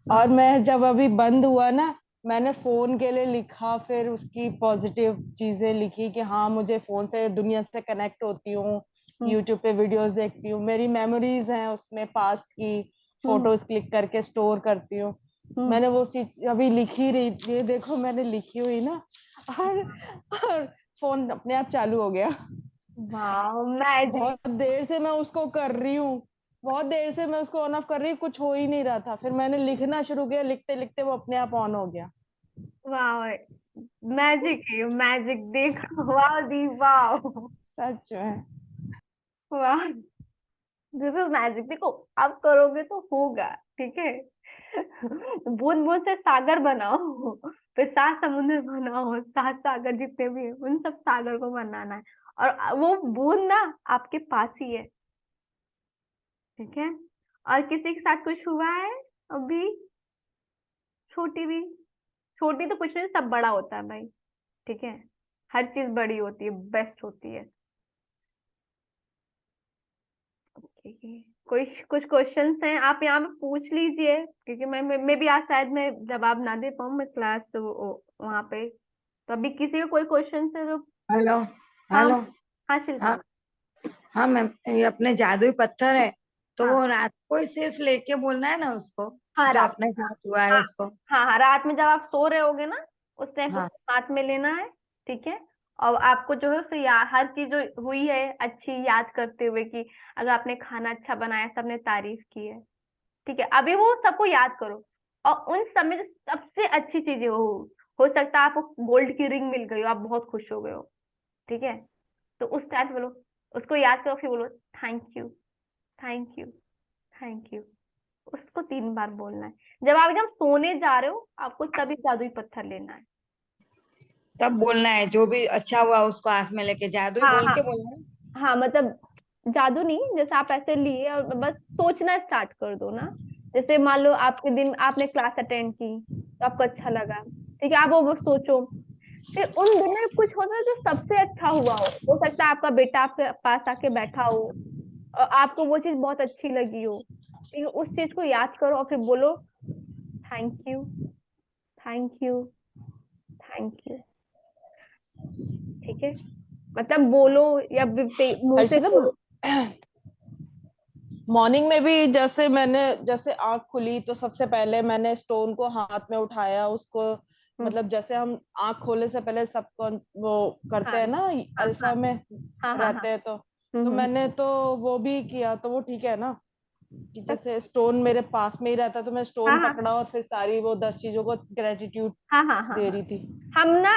Speaker 3: और मैं जब अभी बंद हुआ ना, मैंने फोन के लिए लिखा, फिर उसकी पॉजिटिव चीजें लिखी कि हाँ मुझे फोन से दुनिया से कनेक्ट होती हूँ, यूट्यूब पे वीडियोस देखती हूँ, मेरी मेमोरीज हैं उसमें पास्ट की, फोटोज क्लिक करके स्टोर करती हूँ। मैंने वो चीज अभी लिखी रही थी, देखो मैंने लिखी हुई ना, और फोन अपने आप चालू हो गया।
Speaker 2: Wow magic.
Speaker 3: बहुत देर से मैं उसको कर रही हूँ, बहुत देर से मैं उसको ऑन ऑफ कर रही हूँ, कुछ हो ही नहीं रहा था, फिर मैंने लिखना शुरू किया, लिखते लिखते वो अपने आप ऑन हो गया।
Speaker 2: वाओ मैजिक है, मैजिक देखो, वाओ दी वाओ,
Speaker 3: सच में।
Speaker 2: वाह दिस इज मैजिक। देखो आप करोगे तो होगा, ठीक है। बूंद बूंद से सागर बनाओ, फिर 7 समुद्र बनाओ, 7 सागर जितने भी हैं उन सब सागर को बनाना है, और वो बूंद ना आपके पास ही है, ठीक है। और किसी के साथ कुछ हुआ है अभी, छोटी भी, छोटी तो कुछ नहीं, सब बड़ा होता है भाई, ठीक है। हर चीज बड़ी होती है, बेस्ट होती है। ठीक है, कोई कुछ क्वेश्चंस हैं आप यहाँ पे पूछ लीजिए, क्योंकि मैं भी आज शायद मैं जवाब ना दे पाऊँ, मैं क्लास वहाँ पे। तो अभी किसी का कोई क्वेश्चन है तो।
Speaker 1: हेलो
Speaker 2: हाँ
Speaker 1: हेलो।
Speaker 2: हाँ शिल्पा।
Speaker 1: हाँ हाँ मैम, ये अपने जादुई पत्थर है तो
Speaker 2: हाँ
Speaker 1: वो रात को ही सिर्फ लेके बोलना है ना उसको,
Speaker 2: हाँ
Speaker 1: जो
Speaker 2: रात,
Speaker 1: अपने साथ हुआ है
Speaker 2: हाँ
Speaker 1: उसको।
Speaker 2: हाँ हाँ रात में जब आप सो रहे होगे ना, उस टाइम
Speaker 1: हाँ
Speaker 2: उसको हाथ में लेना है, ठीक है। और आपको जो है उसे हर चीज जो हुई है अच्छी याद करते हुए, कि अगर आपने खाना अच्छा बनाया, सबने तारीफ की है, ठीक है, अभी वो सबको याद करो। और उन सब में जो सबसे अच्छी चीजें हो सकता है आपको गोल्ड की रिंग मिल गई हो, आप बहुत खुश हो गए हो, ठीक है। तो उस टाइम बोलो, उसको याद करो, फिर बोलो thank you thank you thank you. उसको 3 बार बोलना है। जब आप एकदम सोने जा रहे हो आपको तभी जादुई पत्थर लेना है।
Speaker 1: तब बोलना है जो भी अच्छा हुआ उसको हाथ में लेके जादू ही
Speaker 2: हाँ
Speaker 1: बोल
Speaker 2: हाँ
Speaker 1: के बोलना है।
Speaker 2: हाँ, मतलब जादू नहीं, जैसे आप ऐसे लिए और बस सोचना स्टार्ट कर दो ना। जैसे मान लो आपके दिन आपने क्लास अटेंड की तो आपको अच्छा लगा, ठीक है, आप वो सोचो। फिर उन दिन में कुछ होता है जो सबसे अच्छा हुआ हो सकता है आपका बेटा आपके पास आके बैठा हो और आपको वो चीज बहुत अच्छी लगी हो, ठीक है, उस चीज को याद करो और फिर बोलो thank you, thank you, thank you. ठीक है, मतलब बोलो या मुंह से
Speaker 3: हर्षिता,
Speaker 2: बोलो।
Speaker 3: मॉर्निंग में भी जैसे आंख खुली तो सबसे पहले मैंने स्टोन को हाथ में उठाया, उसको
Speaker 2: हम्म,
Speaker 3: मतलब जैसे हम आंख खोले से पहले सबको वो करते
Speaker 2: हाँ
Speaker 3: हैं ना,
Speaker 2: हाँ हाँ
Speaker 3: अल्फा में
Speaker 2: हाँ हाँ हाँ।
Speaker 3: रहते हैं तो
Speaker 2: हम्म।
Speaker 3: मैंने तो वो भी किया, तो वो ठीक है ना, कि
Speaker 2: तब
Speaker 3: जैसे स्टोन मेरे पास में ही रहता तो मैं
Speaker 2: हाँ
Speaker 3: स्टोन
Speaker 2: हाँ
Speaker 3: पकड़ा और फिर सारी वो 10 चीजों को ग्रेटिट्यूड
Speaker 2: हाँ हाँ हाँ
Speaker 3: दे
Speaker 2: हाँ।
Speaker 3: रही थी,
Speaker 2: हम ना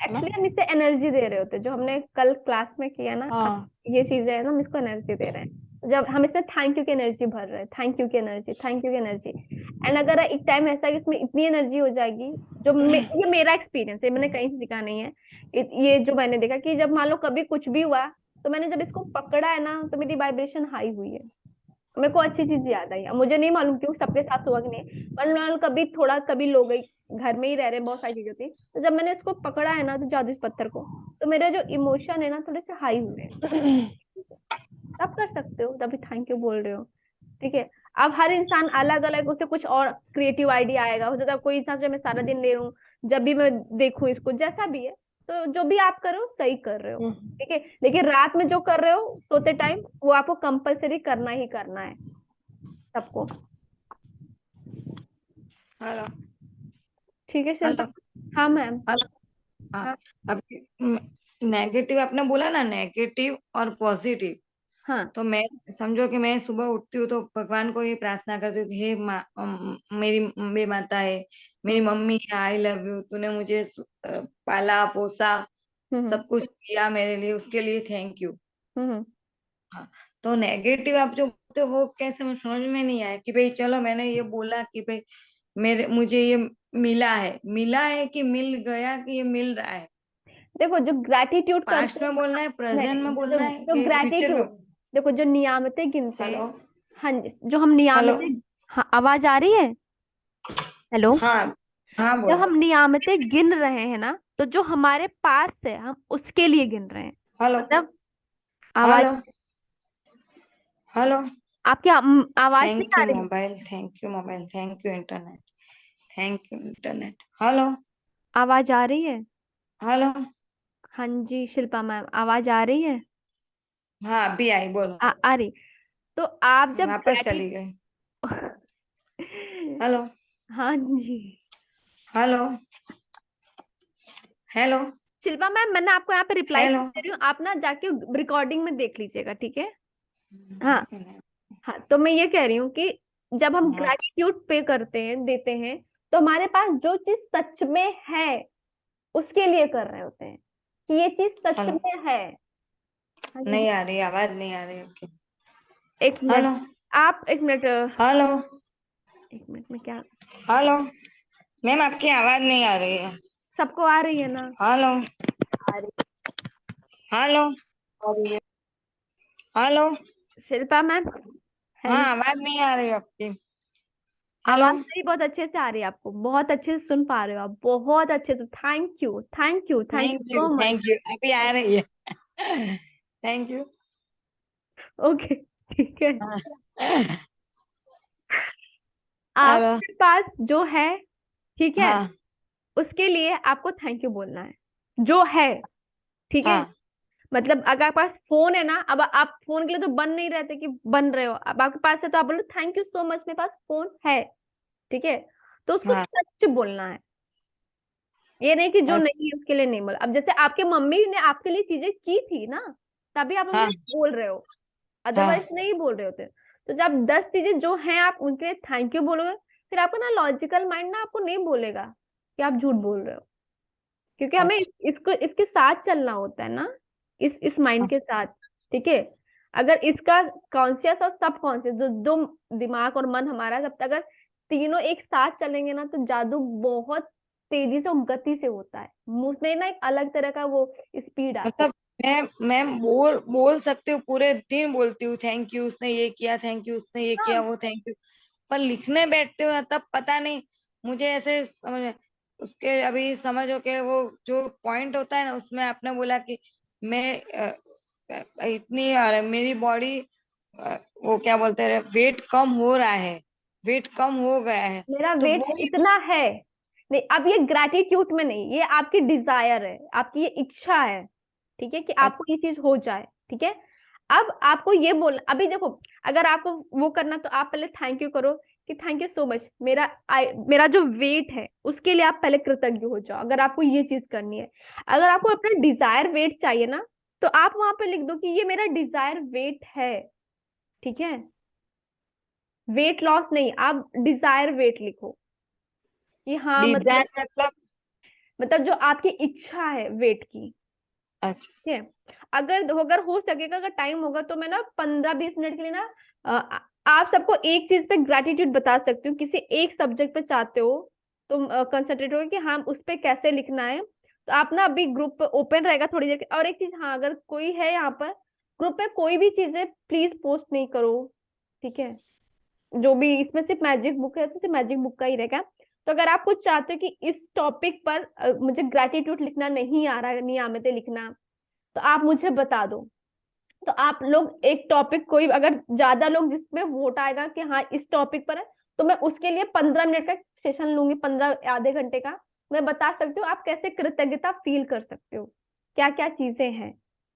Speaker 3: है ना।
Speaker 2: एक्चुअली हम इससे एनर्जी दे रहे होते हैं, जो हमने कल क्लास में किया ना, हम
Speaker 3: हाँ।
Speaker 2: ये चीजें है ना, हम इसको एनर्जी दे रहे हैं। जब हम इसमें थैंक यू की एनर्जी भर रहे हैं, थैंक यू की एनर्जी, थैंक यू की एनर्जी। एंड अगर एक टाइम ऐसा है कि इसमें इतनी एनर्जी हो जाएगी, ये मेरा एक्सपीरियंस है, मैंने कहीं से सीखा नहीं है। ये जो मैंने देखा कि जब मान लो कभी कुछ भी हुआ तो मैंने जब इसको पकड़ा है ना तो मेरी वाइब्रेशन हाई हुई है, मेरे को अच्छी चीज याद आई। अब मुझे नहीं मालूम क्यों सबके साथ हुआ कि नहीं, पर कभी थोड़ा कभी लो गई, घर में ही रह रहे बहुत सारी चीजें थी, तो जब मैंने इसको पकड़ा है ना तो जादू इस पत्थर को, तो मेरे जो इमोशन है ना थोड़े से हाई हुए हैं। तब कर सकते हो, तभी थैंक यू बोल रहे हो। ठीक है। अब हर इंसान अलग अलग, उसे कुछ और क्रिएटिव आइडिया आएगा, हो सकता है कोई इंसान जो मैं सारा दिन ले रहा हूँ, जब भी मैं देखूं इसको जैसा भी है, तो जो भी आप कर रहे हो सही कर रहे हो। ठीक है, लेकिन रात में जो कर रहे हो सोते टाइम वो आपको कंपलसरी करना ही करना है सबको।
Speaker 1: हेलो।
Speaker 2: ठीक है शिल्पा।
Speaker 1: हेलो।
Speaker 2: हाँ मैम।
Speaker 1: हेलो। हाँ।
Speaker 2: हाँ
Speaker 1: अब नेगेटिव आपने बोला ना, नेगेटिव और पॉजिटिव।
Speaker 2: हाँ
Speaker 1: तो मैं समझो कि मैं सुबह उठती हूँ तो भगवान को ये प्रार्थना करती हूँ कि हे माँ, मेरी अम्बे माता है, मेरी
Speaker 2: हम्म
Speaker 1: मम्मी है, आई लव यू, तूने मुझे पाला पोसा,
Speaker 2: हम्म
Speaker 1: सब कुछ किया मेरे लिए, उसके लिए थैंक यू।
Speaker 2: हम्म
Speaker 1: हाँ। तो नेगेटिव आप जो बोलते हो वो कैसे, मुझे समझ में नहीं आया कि भाई चलो मैंने ये बोला कि भाई मुझे ये मिला है कि मिल गया कि ये मिल रहा है।
Speaker 2: देखो जो ग्रैटिट्यूड करते
Speaker 1: पास्ट
Speaker 2: हैं
Speaker 1: में बोलना है,
Speaker 2: नहीं
Speaker 1: प्रेजेंट
Speaker 2: नहीं,
Speaker 1: में
Speaker 2: जो
Speaker 1: बोलना है
Speaker 2: जो
Speaker 1: कि फ्यूचर में।
Speaker 2: ग्रैटिट्यूड, देखो जो नियामतें गिनते हैं।
Speaker 1: हेलो।
Speaker 2: हाँ जी, जो हम
Speaker 1: हेलो।
Speaker 2: नियामतें, हाँ आवाज आ रही है। हेलो।
Speaker 1: हाँ। हाँ
Speaker 2: जब
Speaker 1: बोलो।
Speaker 2: हम नियामतें गिन रहे हैं ना तो जो हमारे पास है हम उसके लिए गिन रहे हैं।
Speaker 1: हेलो।
Speaker 2: मतलब आवाज,
Speaker 1: हेलो। हेलो।
Speaker 2: आपकी आवाज नहीं
Speaker 1: थैंक
Speaker 2: आ
Speaker 1: यू
Speaker 2: रही?
Speaker 1: Mobile, thank you mobile, thank you internet, thank you internet. Hello.
Speaker 2: आवाज आ रही है?
Speaker 1: हेलो।
Speaker 2: हाँ जी शिल्पा मैम, आवाज आ रही है?
Speaker 1: हाँ अभी आई, बोलो।
Speaker 2: आ रही। तो आप जब
Speaker 1: वापस चली गई। हेलो।
Speaker 2: हाँ जी
Speaker 1: हेलो। हेलो।
Speaker 2: शिल्पा मैम, मैंने आपको यहाँ पे रिप्लाई कर
Speaker 1: हेलो।
Speaker 2: दे रही हूँ, आप ना जाके रिकॉर्डिंग में देख लीजिएगा, ठीक है। हाँ हाँ, तो मैं ये कह रही हूँ कि जब हम
Speaker 1: हाँ।
Speaker 2: ग्रैटिट्यूड पे करते हैं, देते हैं, तो हमारे पास जो चीज सच में है उसके लिए कर रहे होते हैं कि ये चीज सच
Speaker 1: हेलो।
Speaker 2: में है। हाँ जी।
Speaker 1: नहीं आ रही आवाज, नहीं आ रही आपकी।
Speaker 2: एक मिनट,
Speaker 1: हेलो।
Speaker 2: आप एक मिनट,
Speaker 1: हेलो।
Speaker 2: एक मिनट में क्या,
Speaker 1: हेलो। मैम आपकी आवाज नहीं आ रही है।
Speaker 2: सबको आ रही है ना?
Speaker 1: हेलो।
Speaker 2: आ रही
Speaker 1: हेलो। हेलो।
Speaker 2: शिल्पा मैम।
Speaker 1: हाँ
Speaker 2: हेलो।
Speaker 1: आवाज नहीं आ रही आपकी। हेलो।
Speaker 2: आवाज मेरी बहुत अच्छे से आ रही है, आपको बहुत अच्छे से सुन पा रहे हो आप, बहुत अच्छे से। Thank you, thank you, thank you
Speaker 1: thank you,
Speaker 2: so much.
Speaker 1: Thank you, अभी आ रही है। Thank you.
Speaker 2: ओके, ठीक है।
Speaker 1: हाँ। हेलो।
Speaker 2: आपके पास जो है, ठीक है,
Speaker 1: हाँ।
Speaker 2: उसके लिए आपको थैंक यू बोलना है, जो है। ठीक है।
Speaker 1: हाँ।
Speaker 2: मतलब अगर आपके पास फोन है ना, अब आप फोन के लिए तो बन नहीं रहते कि बन रहे हो, अब आपके पास है तो आप बोलो थैंक यू सो मच, मेरे पास फोन है। ठीक है, तो उसको
Speaker 1: हाँ।
Speaker 2: सच बोलना है, ये नहीं कि जो
Speaker 1: अच्छा।
Speaker 2: नहीं है उसके लिए नहीं बोला। अब जैसे आपके मम्मी ने आपके लिए चीजें की थी ना, तभी आप उनके
Speaker 1: हाँ।
Speaker 2: लिए बोल रहे हो,
Speaker 1: हाँ।
Speaker 2: अदरवाइज नहीं बोल रहे होते। तो जब 10 चीजें जो हैं आप उनके लिए थैंक यू बोलोगे, फिर आपका ना लॉजिकल माइंड ना आपको नहीं बोलेगा कि आप झूठ बोल रहे हो, क्योंकि हमें
Speaker 1: अच्छा।
Speaker 2: इसको इसके साथ चलना होता है ना, इस माइंड के साथ। ठीक है। अगर इसका कॉन्शियस और सब कॉन्शियस जो जो दिमाग और मन हमारा सब अगर तीनों एक साथ चलेंगे ना तो जादू बहुत तेजी से और गति से होता है। उसमें ना एक अलग तरह का वो स्पीड आती है।
Speaker 1: मतलब मैं बोल बोल सकती हूँ, पूरे दिन बोलती हूँ थैंक यू उसने ये किया, थैंक यू उसने ये किया,
Speaker 2: हाँ
Speaker 1: वो थैंक यू। पर लिखने बैठते हो ना तब पता नहीं, मुझे ऐसे समझ में उसके अभी समझो कि वो जो पॉइंट होता है ना उसमें आपने बोला कि मैं इतनी मेरी बॉडी वो क्या बोलते हैं, वेट कम हो रहा है, वेट कम हो गया है।
Speaker 2: मेरा
Speaker 1: तो
Speaker 2: वेट
Speaker 1: वो एक
Speaker 2: इतना है। नहीं, अब ये ग्रेटिट्यूड में नहीं, ये आपकी डिजायर है, आपकी ये इच्छा है, ठीक है, कि आपको ये चीज हो जाए, ठीक है। अब आपको ये बोल, अभी देखो, अगर आपको वो करना तो आप पहले थैंक यू करो कि थैंक यू सो मच, मेरा जो वेट है उसके लिए आप पहले कृतज्ञ हो जाओ, अगर आपको ये चीज करनी है। अगर आपको अपना डिजायर वेट चाहिए ना, तो आप वहां पे लिख दो कि ये मेरा डिजायर वेट है, ठीक है। वेट लॉस नहीं, आप डिजायर वेट लिखो कि हाँ
Speaker 1: डिजाइन
Speaker 2: मतलब,
Speaker 1: मतलब।
Speaker 2: जो आपकी इच्छा है वेट की,
Speaker 1: अच्छा।
Speaker 2: ठीक है। अगर हो सकेगा, अगर टाइम होगा तो मैं ना 15-20 मिनट के लिए ना आप सबको एक चीज पे ग्रेटिट्यूड बता सकती हूँ, किसी एक सब्जेक्ट पे चाहते हो तो कंसंट्रेट हो कि हाँ उस पे कैसे लिखना है। तो आप ना अभी ग्रुप ओपन रहेगा थोड़ी देर और एक चीज, हाँ अगर कोई है यहाँ पर ग्रुप में, कोई भी चीजें प्लीज पोस्ट नहीं करो, ठीक है। जो भी इसमें सिर्फ मैजिक बुक है तो सिर्फ मैजिक बुक का ही रहेगा। तो अगर आप कुछ चाहते हो कि इस टॉपिक पर मुझे ग्रेटिट्यूड लिखना नहीं आ रहा, नहीं आते लिखना, तो आप मुझे बता दो। तो आप लोग एक टॉपिक, कोई अगर ज्यादा लोग जिसमें वोट आएगा कि हाँ इस टॉपिक पर है, तो मैं उसके लिए 15 मिनट का सेशन लूंगी, 15 आधे घंटे का। मैं बता सकती हूँ आप कैसे कृतज्ञता फील कर सकते हो, क्या क्या चीजें हैं,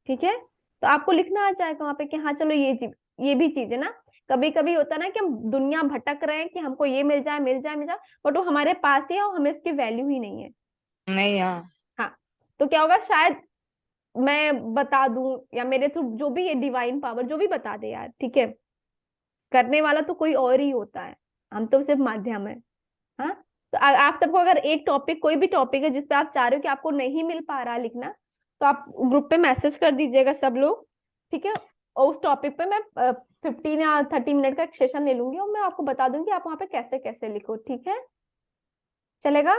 Speaker 2: ठीक है। तो आपको लिखना आ जाएगा वहां पे कि हाँ चलो ये चीज, ये भी चीज है ना। कभी कभी होता है ना कि हम दुनिया भटक रहे हैं कि हमको ये मिल जाए मिल जाए मिल जाए, बट वो हमारे पास ही है और हमें उसकी वैल्यू ही नहीं है।
Speaker 1: नहीं, हाँ।
Speaker 2: हाँ, तो क्या होगा, शायद मैं बता दूं या मेरे थ्रू जो भी ये डिवाइन पावर जो भी बता दे यार, ठीक है। करने वाला तो कोई और ही होता है, हम तो सिर्फ माध्यम है। हाँ, तो आप सबको अगर एक टॉपिक, कोई भी टॉपिक है जिसपे आप चाह रहे हो कि आपको नहीं मिल पा रहा लिखना, तो आप ग्रुप पे मैसेज कर दीजिएगा सब लोग, ठीक है। और उस टॉपिक पे मैं 15 या 30 मिनट का एक सेशन ले लूंगी और मैं आपको बता दूंगी आप वहां पे कैसे कैसे लिखो, ठीक है, चलेगा।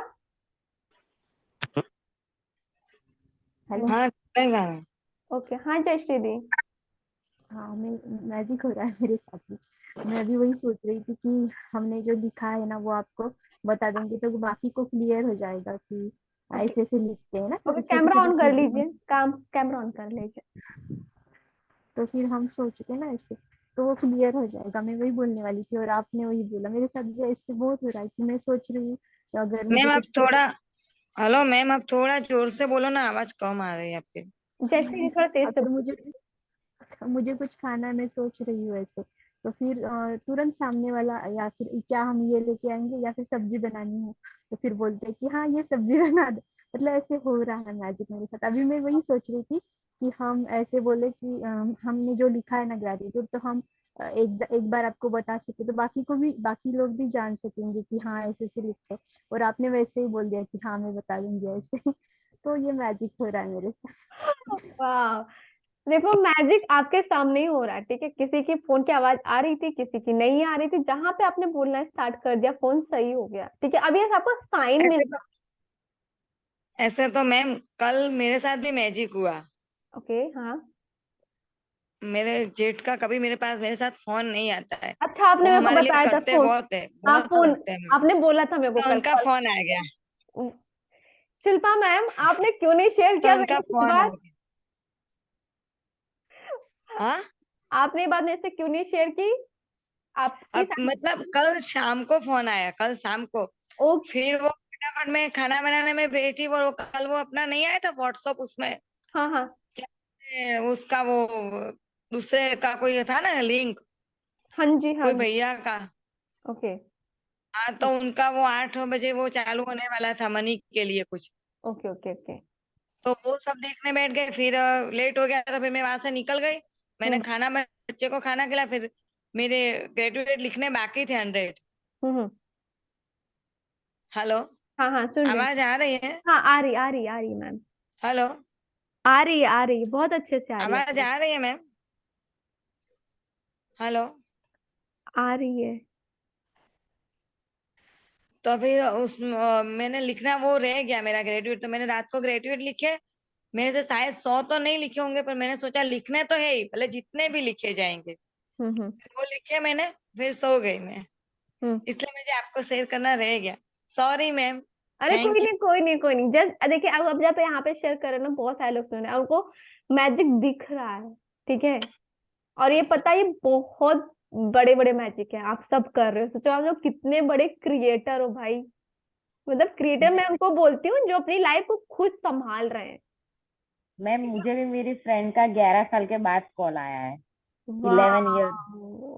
Speaker 7: हेलो।
Speaker 1: हाँ चलेगा।
Speaker 2: ओके, हाँ जयश्री दी।
Speaker 7: हाँ, मैं मैजिक हो रहा है मेरे साथ भी। मैं भी वही सोच रही थी कि हमने जो लिखा है ना वो आपको बता देंगे तो बाकी को क्लियर हो जाएगा कि
Speaker 2: ओके,
Speaker 7: ऐसे ऐसे लिखते हैं ना,
Speaker 2: ओके,
Speaker 7: क्योंकि छोटी
Speaker 2: कैमरा
Speaker 7: छोटी
Speaker 2: ऑन कर
Speaker 7: चीजें हम,
Speaker 2: लीजिए, काम कैमरा ऑन कर लीजिए।
Speaker 7: तो फिर हम सोचते हैं ना ऐसे, तो वो क्लियर हो जाएगा। मैं वही बोलने वाली थी और आपने वही बोला, मेरे साथ भी ऐसे बहुत हो रहा है कि मैं सोच रही हूँ कि अगर मुझे
Speaker 1: मैम आप
Speaker 7: कुछ
Speaker 1: थोड़ा, हेलो मैम आप थोड़ा जोर से बोलो ना, आवाज कम आ रही है आपकी।
Speaker 2: जयश्री दी थोड़ा तेज से
Speaker 7: अगर मुझे
Speaker 2: बोलिए।
Speaker 7: मुझे कुछ खाना है, मैं सोच रही हूँ ऐसे, तो फिर तुरंत सामने वाला, या फिर क्या हम ये लेके आएंगे या फिर सब्जी बनानी है, तो फिर बोलते हैं कि हाँ ये सब्जी बना दो। मतलब ऐसे हो रहा है मैजिक मेरे साथ। अभी मैं वही सोच रही थी कि हम ऐसे बोले कि हमने जो लिखा है ना ग्रेटिट्यूड, तो हम एक बार आपको बता सके तो बाकी को भी, बाकी लोग भी जान सकेंगे कि हाँ ऐसे ऐसे लिखते हैं। और आपने वैसे ही बोल दिया कि हाँ मैं बता दूंगी ऐसे। तो ये मैजिक हो रहा है मेरे साथ।
Speaker 2: वाह, देखो मैजिक आपके सामने ही हो रहा है, ठीक है। किसी की फोन की आवाज आ रही थी, किसी की नहीं आ रही थी, जहां पे आपने बोलना स्टार्ट कर दिया फोन सही हो गया, ठीक है। अभी आपको साइन मिल,
Speaker 1: ऐसे तो ऐसे तो मैम कल मेरे साथ भी मैजिक हुआ।
Speaker 2: ओके, हाँ।
Speaker 1: मेरे जेठ का कभी मेरे पास, मेरे साथ फोन नहीं आता है।
Speaker 2: अच्छा, आपने
Speaker 1: वो
Speaker 2: मेरे को
Speaker 1: हमारे लिए
Speaker 2: बताया था
Speaker 1: करते
Speaker 2: फोन,
Speaker 1: बहुत है,
Speaker 2: हाँ
Speaker 1: बहुत
Speaker 2: फोन,
Speaker 1: करते हैं मैम।
Speaker 2: आपने बोला था मेरे को
Speaker 1: तो
Speaker 2: कल
Speaker 1: उनका
Speaker 2: कॉल।
Speaker 1: फोन आ गया।
Speaker 2: शिल्पा मैम, आपने क्यों नहीं शेयर
Speaker 1: तो
Speaker 2: किया
Speaker 1: उनका
Speaker 2: मेरे से इस
Speaker 1: फोन आ
Speaker 2: बार?
Speaker 1: गया। हाँ।
Speaker 2: आपने ये बात मेरे से क्यों नहीं शेयर की, आपकी
Speaker 1: अब मतलब कल शाम को फोन आया, कल शाम को।
Speaker 2: ओ,
Speaker 1: फिर वो फटाफट में खाना बनाने में बैठी, वो कल वो अपना नहीं आया था व्हाट्सअप उसमें,
Speaker 2: हाँ हाँ
Speaker 1: क्या बोलते हैं, उसका वो दूसरे का कोई था ना लिंक,
Speaker 2: हाँ जी, हाँ
Speaker 1: कोई
Speaker 2: जी,
Speaker 1: भैया का।
Speaker 2: ओके
Speaker 1: हाँ तो उनका वो 8 बजे वो चालू होने वाला था मनी के लिए कुछ।
Speaker 2: Okay okay okay.
Speaker 1: तो वो सब देखने बैठ गए, फिर लेट हो गया तो फिर मैं वहां से निकल गई। मैंने
Speaker 2: हम्म
Speaker 1: खाना, बच्चे को खाना खिलाया, फिर मेरे ग्रेजुएट लिखने बाकी थे 100।
Speaker 2: हम्म।
Speaker 1: हेलो,
Speaker 2: हाँ हाँ, सुन रही हूँ।
Speaker 1: आवाज आ रही है?
Speaker 2: हाँ, आ रही मैम,
Speaker 1: हेलो,
Speaker 2: आ रही है बहुत अच्छे से आ रही है
Speaker 1: आवाज
Speaker 2: आपकी।
Speaker 1: आ रही है मैम? हेलो।
Speaker 2: आ रही है।
Speaker 1: तो फिर मैंने लिखना वो रह गया मेरा ग्रेजुएट, तो मैंने रात को ग्रेजुएट लिखे। मेरे से शायद 100 तो नहीं लिखे होंगे, पर मैंने सोचा लिखने तो है ही, भले जितने भी लिखे जाएंगे।
Speaker 2: हम्म
Speaker 1: वो लिखे मैंने, फिर सो गई मैं।
Speaker 2: हम्म।
Speaker 1: इसलिए मुझे आपको शेयर करना रह गया। Sorry ma'am.
Speaker 2: अरे कोई
Speaker 1: थैंक यू।
Speaker 2: नहीं, कोई नहीं, कोई नहीं। जस्ट देखिए, अब जब यहाँ पे शेयर कर रहे हैं ना, बहुत सारे लोग सुन रहे हैं, उनको मैजिक दिख रहा है, ठीक है। और ये पता है, ये बहुत बड़े बड़े मैजिक है आप सब कर रहे हो। सोचो आप लोग कितने बड़े क्रिएटर हो भाई। मतलब क्रिएटर मैं उनको बोलती हूँ जो अपनी लाइफ को खुद संभाल रहे हैं।
Speaker 4: मैम मुझे भी मेरी फ्रेंड का 11 साल के बाद कॉल आया है। 11 ईयर।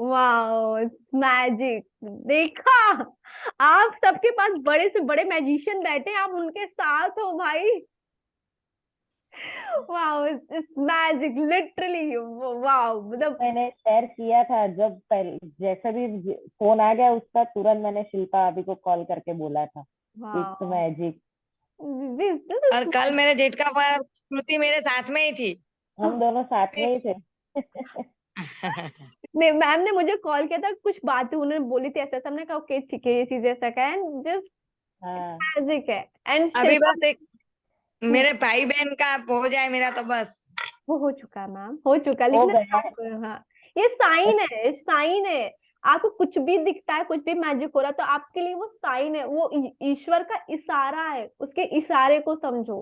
Speaker 2: वाह, मैजिक। देखा, आप सबके पास बड़े से बड़े मैजिशियन बैठे हैं, आप उनके साथ हो भाई। वाह, इट्स मैजिक लिटरली। वाह, मतलब
Speaker 4: मैंने शेयर किया था जब पहले, जैसे भी फोन आ गया उसका, तुरंत मैंने शिल्पा अभी को कॉल करके बोला था, इट्स
Speaker 2: वाह।
Speaker 4: मैजिक।
Speaker 1: और कल मेरे जेठ का श्रुति मेरे साथ में ही थी।
Speaker 4: हम दोनों साथ में ही थे।
Speaker 2: नहीं, मैम ने मुझे कॉल किया था, कुछ बातें उन्होंने बोली थी ऐसा, हमने कहा ओके ठीक है, ये चीज ऐसा का है, जस्ट
Speaker 4: हाँ।
Speaker 2: मैजिक है। एंड
Speaker 1: अभी
Speaker 2: शिल्पा।
Speaker 1: बस एक मेरे भाई बहन का हो जाए मेरा तो बस।
Speaker 2: वो हो चुका है मैम, हो चुका है,
Speaker 4: हो
Speaker 2: लिखना
Speaker 4: गया।
Speaker 2: स्टार्ट करो। हाँ, ये साइन है, साइन है। आपको कुछ भी दिखता है, कुछ भी मैजिक हो रहा है, तो आपके लिए वो साइन है, वो ईश्वर का इशारा है। उसके इशारे को समझो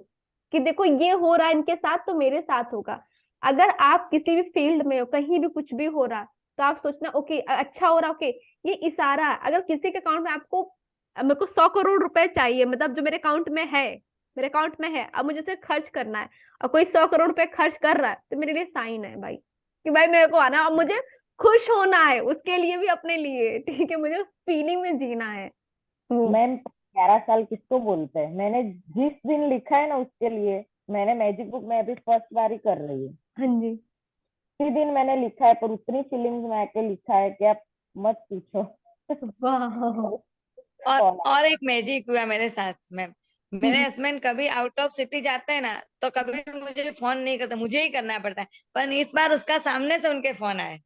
Speaker 2: कि देखो ये हो रहा है इनके साथ, तो मेरे साथ होगा। अगर आप किसी भी फील्ड में हो, कहीं भी कुछ भी हो रहा है, तो आप सोचना ओके अच्छा हो रहा, ओके ये इशारा है। अगर किसी के अकाउंट में आपको, मेरे को 100 करोड़ रुपए चाहिए, मतलब जो मेरे अकाउंट में है, मेरे अकाउंट में है, अब मुझे उसे खर्च करना है, और कोई 100 करोड़ रुपए खर्च कर रहा है, तो मेरे लिए साइन है भाई, कि भाई मेरे को आना है, और मुझे खुश होना है उसके लिए भी, अपने लिए, ठीक है, मुझे फीलिंग में जीना है वो।
Speaker 4: मैम 11 साल किसको बोलते हैं? मैंने जिस दिन लिखा है ना उसके लिए, मैंने मैजिक बुक में अभी फर्स्ट बार ही कर रही हूँ।
Speaker 2: हाँ जी।
Speaker 4: उसी दिन मैंने लिखा है, पर उतनी फीलिंग्स में आके लिखा है कि आप मत पूछो।
Speaker 2: वाह।
Speaker 1: और
Speaker 4: कॉल
Speaker 1: और एक मैजिक हुआ मेरे साथ में। मेरे हस्बैंड कभी आउट ऑफ सिटी जाते हैं ना, तो कभी मुझे फोन नहीं करते, मुझे ही करना पड़ता है। पर इस बार उसका सामने से उनके फोन आए।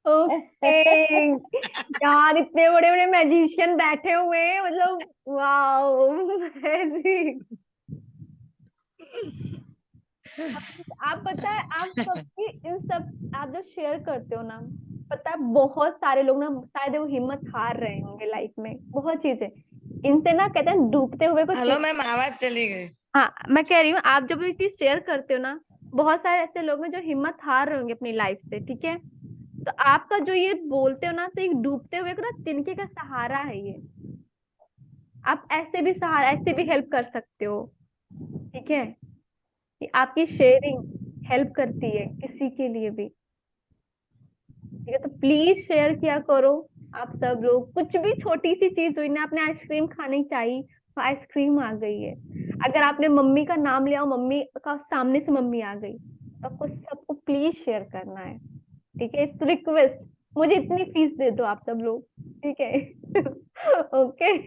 Speaker 2: ओके यार, इतने बड़े बड़े मैजिशियन बैठे हुए हैं, मतलब वाह, मैजिक। आप पता है, आप सबकी इन सब, आप जो शेयर करते हो ना, पता है बहुत सारे लोग ना शायद वो हिम्मत हार रहे होंगे लाइफ में, बहुत चीजें इनसे ना, कहते हैं डूबते हुए को
Speaker 1: हेलो मैम, आवाज चली गई।
Speaker 2: हाँ, मैं कह रही हूँ, आप जब ये चीज शेयर करते हो ना, बहुत सारे ऐसे लोग हैं जो हिम्मत हार रहे होंगे अपनी लाइफ से, ठीक है। तो आपका जो ये बोलते हो ना, तो एक डूबते हुए को ना तिनके का सहारा है ये। आप ऐसे भी सहारा, ऐसे भी हेल्प कर सकते हो, ठीक है। कि आपकी शेयरिंग हेल्प करती है किसी के लिए भी, ठीक है। तो प्लीज शेयर किया करो। आप सब लोग, कुछ भी छोटी सी चीज हुई ना, आपने आइसक्रीम खानी चाहिए, तो आइसक्रीम आ गई है। अगर आपने मम्मी का नाम लिया और मम्मी का सामने से मम्मी आ गई, तो आपको सबको प्लीज शेयर करना है, ठीक है। इट्स रिक्वेस्ट, मुझे इतनी फीस दे दो आप सब लोग, ठीक है। ओके।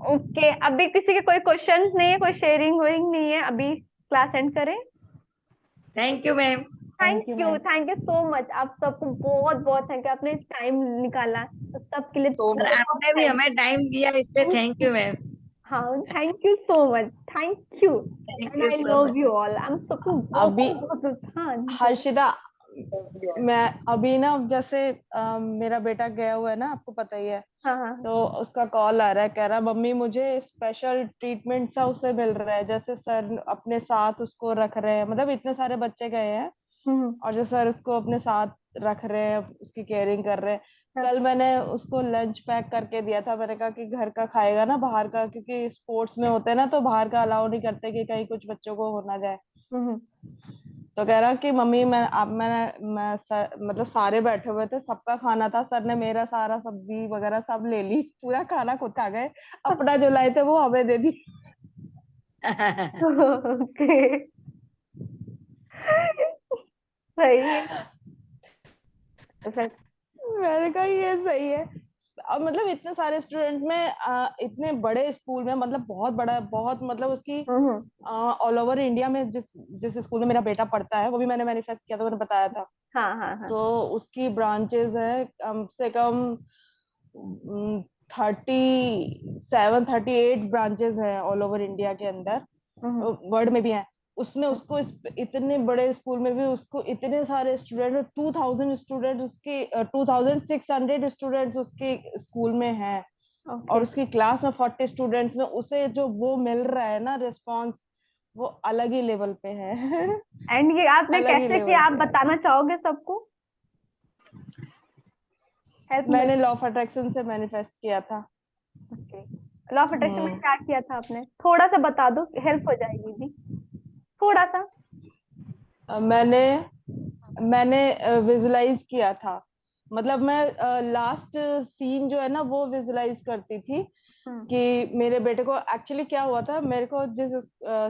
Speaker 2: ओके, अभी किसी के कोई क्वेश्चंस नहीं है, कोई शेयरिंग वेयरिंग नहीं है, अभी क्लास एंड करें।
Speaker 1: Thank you ma'am.
Speaker 2: Thank
Speaker 4: thank you
Speaker 2: you,
Speaker 4: ma'am.
Speaker 2: Thank you so much, आप सबको बहुत बहुत थैंक यू, आपने टाइम निकाला, तो सबके लिए
Speaker 6: सो
Speaker 1: और
Speaker 6: मच।
Speaker 2: बहुत
Speaker 1: आपने भी
Speaker 2: थैंक
Speaker 1: हमें टाइम दिया, इसलिए थैंक यू मैम।
Speaker 2: हाँ, thank you so much, thank you.
Speaker 1: Thank
Speaker 2: and
Speaker 1: you
Speaker 2: I
Speaker 1: so
Speaker 2: love
Speaker 1: much.
Speaker 2: You all, I am सबको
Speaker 3: अभी
Speaker 2: बहुत बहुत, हाँ जी।
Speaker 3: हर्षिता, मैं अभी ना जैसे मेरा बेटा गया हुआ है ना, आपको पता ही है।
Speaker 2: हाँ हाँ
Speaker 3: तो उसका कॉल आ रहा है, कह रहा मम्मी मुझे स्पेशल ट्रीटमेंट सा उसे मिल रहा है, जैसे सर अपने साथ उसको रख रहे हैं, मतलब इतने सारे बच्चे गए हैं
Speaker 2: हम्म,
Speaker 3: और जो सर उसको अपने साथ रख रहे हैं, उसकी केयरिंग कर रहे हैं।
Speaker 2: हाँ,
Speaker 3: कल मैंने उसको लंच पैक करके दिया था, मैंने कहा कि घर का खाएगा ना, बाहर का, क्योंकि स्पोर्ट्स में होते हैं ना, तो बाहर का अलाउ नहीं करते कि कहीं कुछ बच्चों को हो ना जाए।
Speaker 2: हम्म,
Speaker 3: तो कह रहा कि मम्मी मैं सर, मतलब सारे बैठे हुए थे, सबका खाना था, सर ने मेरा सारा सब्जी वगैरह सब ले ली, पूरा खाना खुद खा गए, अपना जो लाए थे वो हमें दे दी।
Speaker 2: ओके, सही है। तो फिर
Speaker 3: मैंने कहा ये सही है। अब मतलब इतने सारे स्टूडेंट में इतने बड़े स्कूल में, मतलब बहुत बड़ा, बहुत मतलब उसकी ऑल ओवर इंडिया में जिस जिस स्कूल में मेरा बेटा पढ़ता है, वो भी मैंने मैनिफेस्ट किया था, मैंने बताया था।
Speaker 2: हाँ हाँ हाँ।
Speaker 3: तो उसकी ब्रांचेस है कम से कम 37-38 ब्रांचेस है ऑल ओवर इंडिया के अंदर, वर्ल्ड में भी है। उसमें उसको इतने बड़े स्कूल में भी उसको इतने सारे स्टूडेंट, 2000 स्टूडेंट उसके 2600 स्टूडेंट्स उसके स्कूल में हैं।
Speaker 2: ओके।
Speaker 3: और उसकी क्लास में 40 स्टूडेंट्स में उसे जो वो मिल रहा है ना रिस्पॉन्स, वो अलग ही लेवल पे है।
Speaker 2: एंड ये आपने
Speaker 3: अलग ही
Speaker 2: कैसे
Speaker 3: लेवल
Speaker 2: किया, आप
Speaker 3: पे है।
Speaker 2: बताना चाहोगे सबको? हेल्प मिल।
Speaker 3: मैंने लॉ ऑफ अट्रैक्शन से मैनिफेस्ट किया था।
Speaker 2: ओके, लॉ ऑफ अट्रैक्शन में क्या किया था आपने? थोड़ा सा बता दो, हेल्प हो जाएगी जी, थोड़ा सा।
Speaker 3: मैंने मैंने विजुलाइज किया था, मतलब मैं लास्ट सीन जो है ना वो विजुलाइज करती थी कि मेरे बेटे को एक्चुअली क्या हुआ था। मेरे को जिस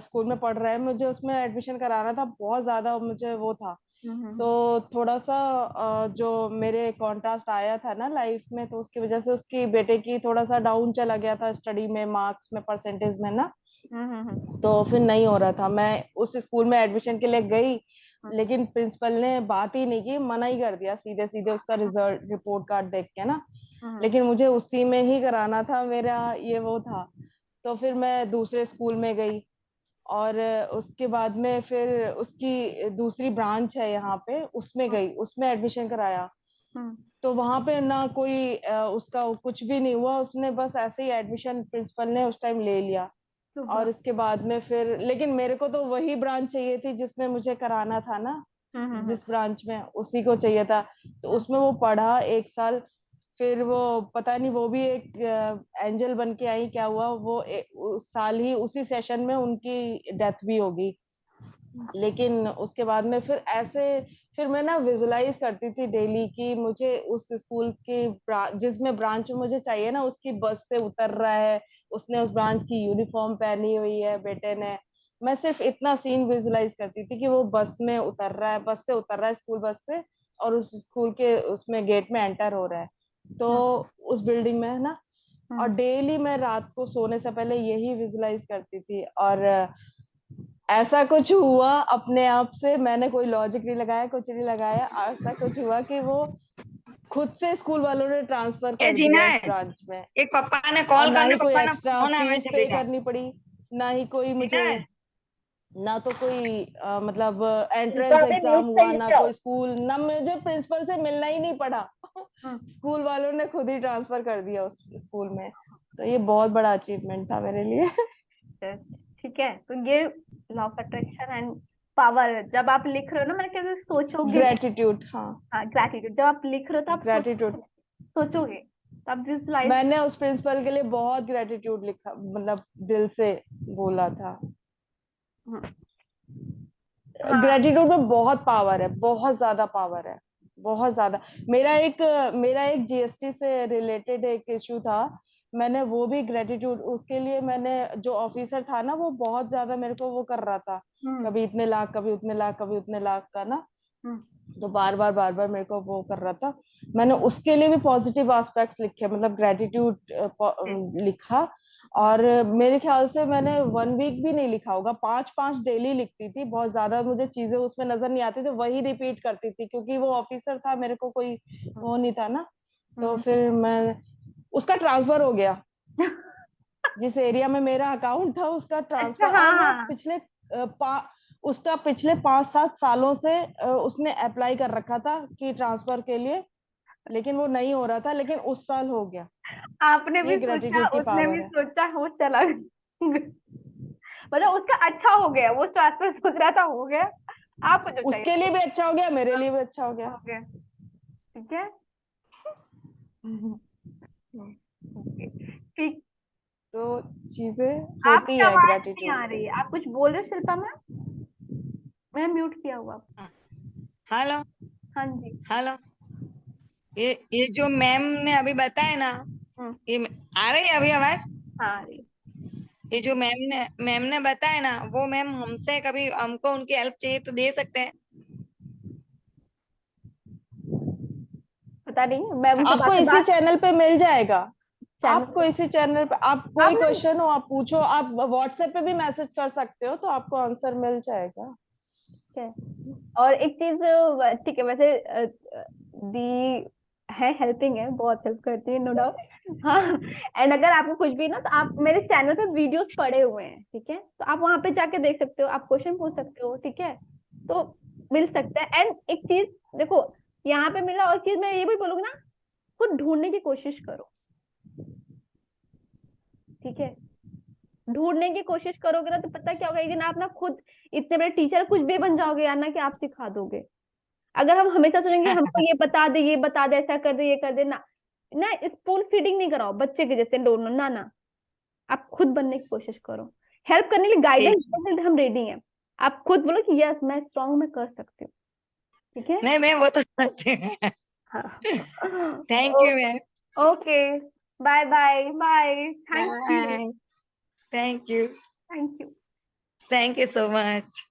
Speaker 3: स्कूल में पढ़ रहा है, मुझे उसमें एडमिशन कराना था, बहुत ज्यादा मुझे वो था। तो थोड़ा सा जो मेरे कॉन्ट्रास्ट आया था ना लाइफ में, तो उसकी वजह से उसकी बेटे की थोड़ा सा डाउन चला गया था स्टडी में, मार्क्स में, परसेंटेज में ना। तो फिर नहीं हो रहा था। मैं उस स्कूल में एडमिशन के लिए गई, लेकिन प्रिंसिपल ने बात ही नहीं की, मना ही कर दिया सीधे सीधे उसका रिजल्ट रिपोर्ट कार्ड देख के ना। लेकिन मुझे उसी में ही कराना था, मेरा ये वो था। तो फिर मैं दूसरे स्कूल में गई, और उसके बाद में फिर उसकी दूसरी ब्रांच है यहाँ पे, उसमें गई, उसमें एडमिशन कराया। तो वहां पे ना कोई उसका कुछ भी नहीं हुआ, उसने बस ऐसे ही एडमिशन प्रिंसिपल ने उस टाइम ले लिया। और इसके बाद में फिर, लेकिन मेरे को तो वही ब्रांच चाहिए थी जिसमें मुझे कराना था ना, जिस ब्रांच में, उसी को चाहिए था। तो उसमें वो पढ़ा 1 साल, फिर वो पता नहीं, वो भी एक एंजल बन के आई, क्या हुआ वो उस साल ही उसी सेशन में उनकी डेथ भी होगी। लेकिन उसके बाद में फिर ऐसे, फिर मैं ना विजुलाइज करती थी डेली कि मुझे उस स्कूल की जिसमें ब्रांच में मुझे चाहिए ना, उसकी बस से उतर रहा है, उसने उस ब्रांच की यूनिफॉर्म पहनी हुई है बेटे ने। मैं सिर्फ इतना सीन विजुलाइज करती थी कि वो बस में उतर रहा है, बस से उतर रहा है, स्कूल बस से, और उस स्कूल के उसमें गेट में एंटर हो रहा है, तो उस बिल्डिंग में है ना। और डेली मैं रात को सोने से पहले यही विजुलाइज करती थी। और ऐसा कुछ हुआ अपने आप से, मैंने कोई लॉजिक नहीं लगाया, कुछ नहीं लगाया, ऐसा कुछ हुआ कि वो खुद से स्कूल वालों ने ट्रांसफर
Speaker 1: ए
Speaker 3: कर
Speaker 1: जीना
Speaker 3: दिया उस
Speaker 1: है,
Speaker 3: ब्रांच में।
Speaker 1: एक पापा ने
Speaker 3: और
Speaker 1: कॉल
Speaker 3: ना
Speaker 1: कर
Speaker 3: ही
Speaker 1: ले,
Speaker 3: कोई
Speaker 1: पापा ना
Speaker 3: एक्स्ट्रा
Speaker 1: फोन है
Speaker 3: फीस
Speaker 1: वैसे
Speaker 3: पे
Speaker 1: बेटा।
Speaker 3: करनी पड़ी, ना ही कोई
Speaker 1: जीना
Speaker 3: मुझे,
Speaker 1: है,
Speaker 3: ना तो कोई मतलब
Speaker 4: शिल्पा
Speaker 3: एंट्रेंस
Speaker 4: अभी
Speaker 3: एग्जाम
Speaker 4: म्यूट पे
Speaker 3: हुआ,
Speaker 4: ले
Speaker 3: ना
Speaker 4: जाओ।
Speaker 3: कोई स्कूल, ना मुझे प्रिंसिपल से मिलना ही नहीं पड़ा। स्कूल वालों ने खुद ही ट्रांसफर कर दिया उस स्कूल में। तो ये बहुत बड़ा अचीवमेंट था मेरे लिए।
Speaker 2: ठीक है, तो ये law of attraction and power, जब आप लिख रहे हो ना, मैंने कहा सोचोगे भी।
Speaker 3: ग्रेटिट्यूड, हाँ,
Speaker 2: हाँ, ग्रैटिट्यूड, जब आप लिख रहे हो तो आप
Speaker 3: ग्रेटिट्यूड।
Speaker 2: सोचोगे, तो आप विजुलाइज।
Speaker 3: मैंने उस प्रिंसिपल के लिए बहुत ग्रेटिट्यूड लिखा, मतलब दिल से बोला था।
Speaker 2: हाँ।
Speaker 3: ग्रेटिट्यूड में बहुत पावर है, बहुत ज्यादा पावर है, बहुत ज्यादा। मेरा एक जीएसटी से रिलेटेड एक इशू था, मैंने वो भी ग्रेटिट्यूड, उसके लिए मैंने, जो ऑफिसर था ना वो बहुत ज्यादा मेरे को वो कर रहा था, कभी इतने लाख, कभी उतने लाख, कभी उतने लाख का ना। तो बार बार मेरे को वो कर रहा था। मैंने उसके लिए भी पॉजिटिव एस्पेक्ट्स लिखे, मतलब ग्रेटिट्यूड लिखा। और मेरे ख्याल से मैंने 1 वीक भी नहीं लिखा होगा, 5-5 डेली लिखती थी, बहुत ज्यादा मुझे चीजें उसमें नजर नहीं आती थी, वही रिपीट करती थी, क्योंकि वो ऑफिसर था, मेरे को कोई वो नहीं था ना। तो फिर मैं, उसका ट्रांसफर हो गया, जिस एरिया में मेरा अकाउंट था उसका
Speaker 2: अच्छा,
Speaker 3: ट्रांसफर।
Speaker 2: हाँ
Speaker 3: और वो
Speaker 2: हाँ।
Speaker 3: उसका पिछले 5-7 सालों से उसने अप्लाई कर रखा था कि ट्रांसफर के लिए, लेकिन वो नहीं हो रहा था, लेकिन उस साल हो गया।
Speaker 2: आपने भी
Speaker 3: ये
Speaker 2: सोचा,
Speaker 3: ग्रेटिट्यूड की
Speaker 2: उसने भी
Speaker 3: पावर है।
Speaker 2: सोचा, वो चला मतलब उसका अच्छा हो गया, वो ट्रांसफर सोच रहा था, हो गया। आपको जो चाहिए
Speaker 3: उसके लिए भी अच्छा हो गया, मेरे लिए भी अच्छा हो गया।
Speaker 2: हो गया। ठीक है। ओके, ठीक।
Speaker 3: तो चीजें होती
Speaker 2: आपकी
Speaker 3: है
Speaker 2: आवाज नहीं
Speaker 3: ग्रेटिट्यूड
Speaker 2: आ
Speaker 3: से।
Speaker 2: रही है, आप कुछ बोल रहे हो शिल्पा मैम? मैं म्यूट किया हुआ।
Speaker 1: हेलो
Speaker 2: हाँ जी।
Speaker 1: हेलो, ये जो मैम ने अभी बताया ना, ये आ रही है अभी आवाज?
Speaker 2: हाँ, आ रही है।
Speaker 1: ये जो मैम ने बताया ना, वो मैम हमसे कभी हमको उनकी हेल्प चाहिए तो दे सकते हैं।
Speaker 2: पता नहीं, मैं उनसे
Speaker 3: आपको
Speaker 2: बात
Speaker 3: इसी चैनल पे मिल जाएगा।
Speaker 2: चैनल
Speaker 3: आपको इसी चैनल पे, आप कोई क्वेश्चन हो आप पूछो, आप व्हाट्सएप पे भी मैसेज कर सकते हो, तो आपको आंसर मिल जाएगा।
Speaker 2: है। और एक चीज, ठीक है, वैसे दी है, हेल्पिंग है, बहुत हेल्प करती है, नो डाउट। हाँ, एंड अगर आपको कुछ भी ना, तो आप मेरे चैनल पे वीडियोस पड़े हुए हैं, ठीक है, तो आप वहां पे जाके देख सकते हो, आप क्वेश्चन पूछ सकते हो, ठीक है, तो मिल सकता है। एंड एक चीज देखो, यहाँ पे मिला, और चीज मैं ये भी बोलूंगी ना, खुद ढूंढने की कोशिश करो, ठीक है, ढूंढने की कोशिश करोगे ना, तो पता क्या होगा, एक दिन आप ना खुद इतने बड़े टीचर कुछ भी बन जाओगे यार, ना कि आप सिखा दोगे। अगर हम हमेशा सोचेंगे हमको ये बता दे, ये बता दे, ऐसा कर दे, ये कर दे ना, ना स्पून फीडिंग नहीं कराओ बच्चे के जैसे दोनों, ना ना, आप खुद बनने की कोशिश करो। हेल्प करने के लिए गाइडेंस हम रेडी हैं, आप खुद बोलो कि यस मैं स्ट्रांग, मैं कर सकती हूँ, ठीक है।
Speaker 1: नहीं, मैं वो तो करती हूँ।
Speaker 2: हाँ,
Speaker 1: thank you ma'am.
Speaker 2: Okay, bye bye bye, thank you,
Speaker 1: bye. Thank you.
Speaker 2: Thank you.
Speaker 1: Thank you so much.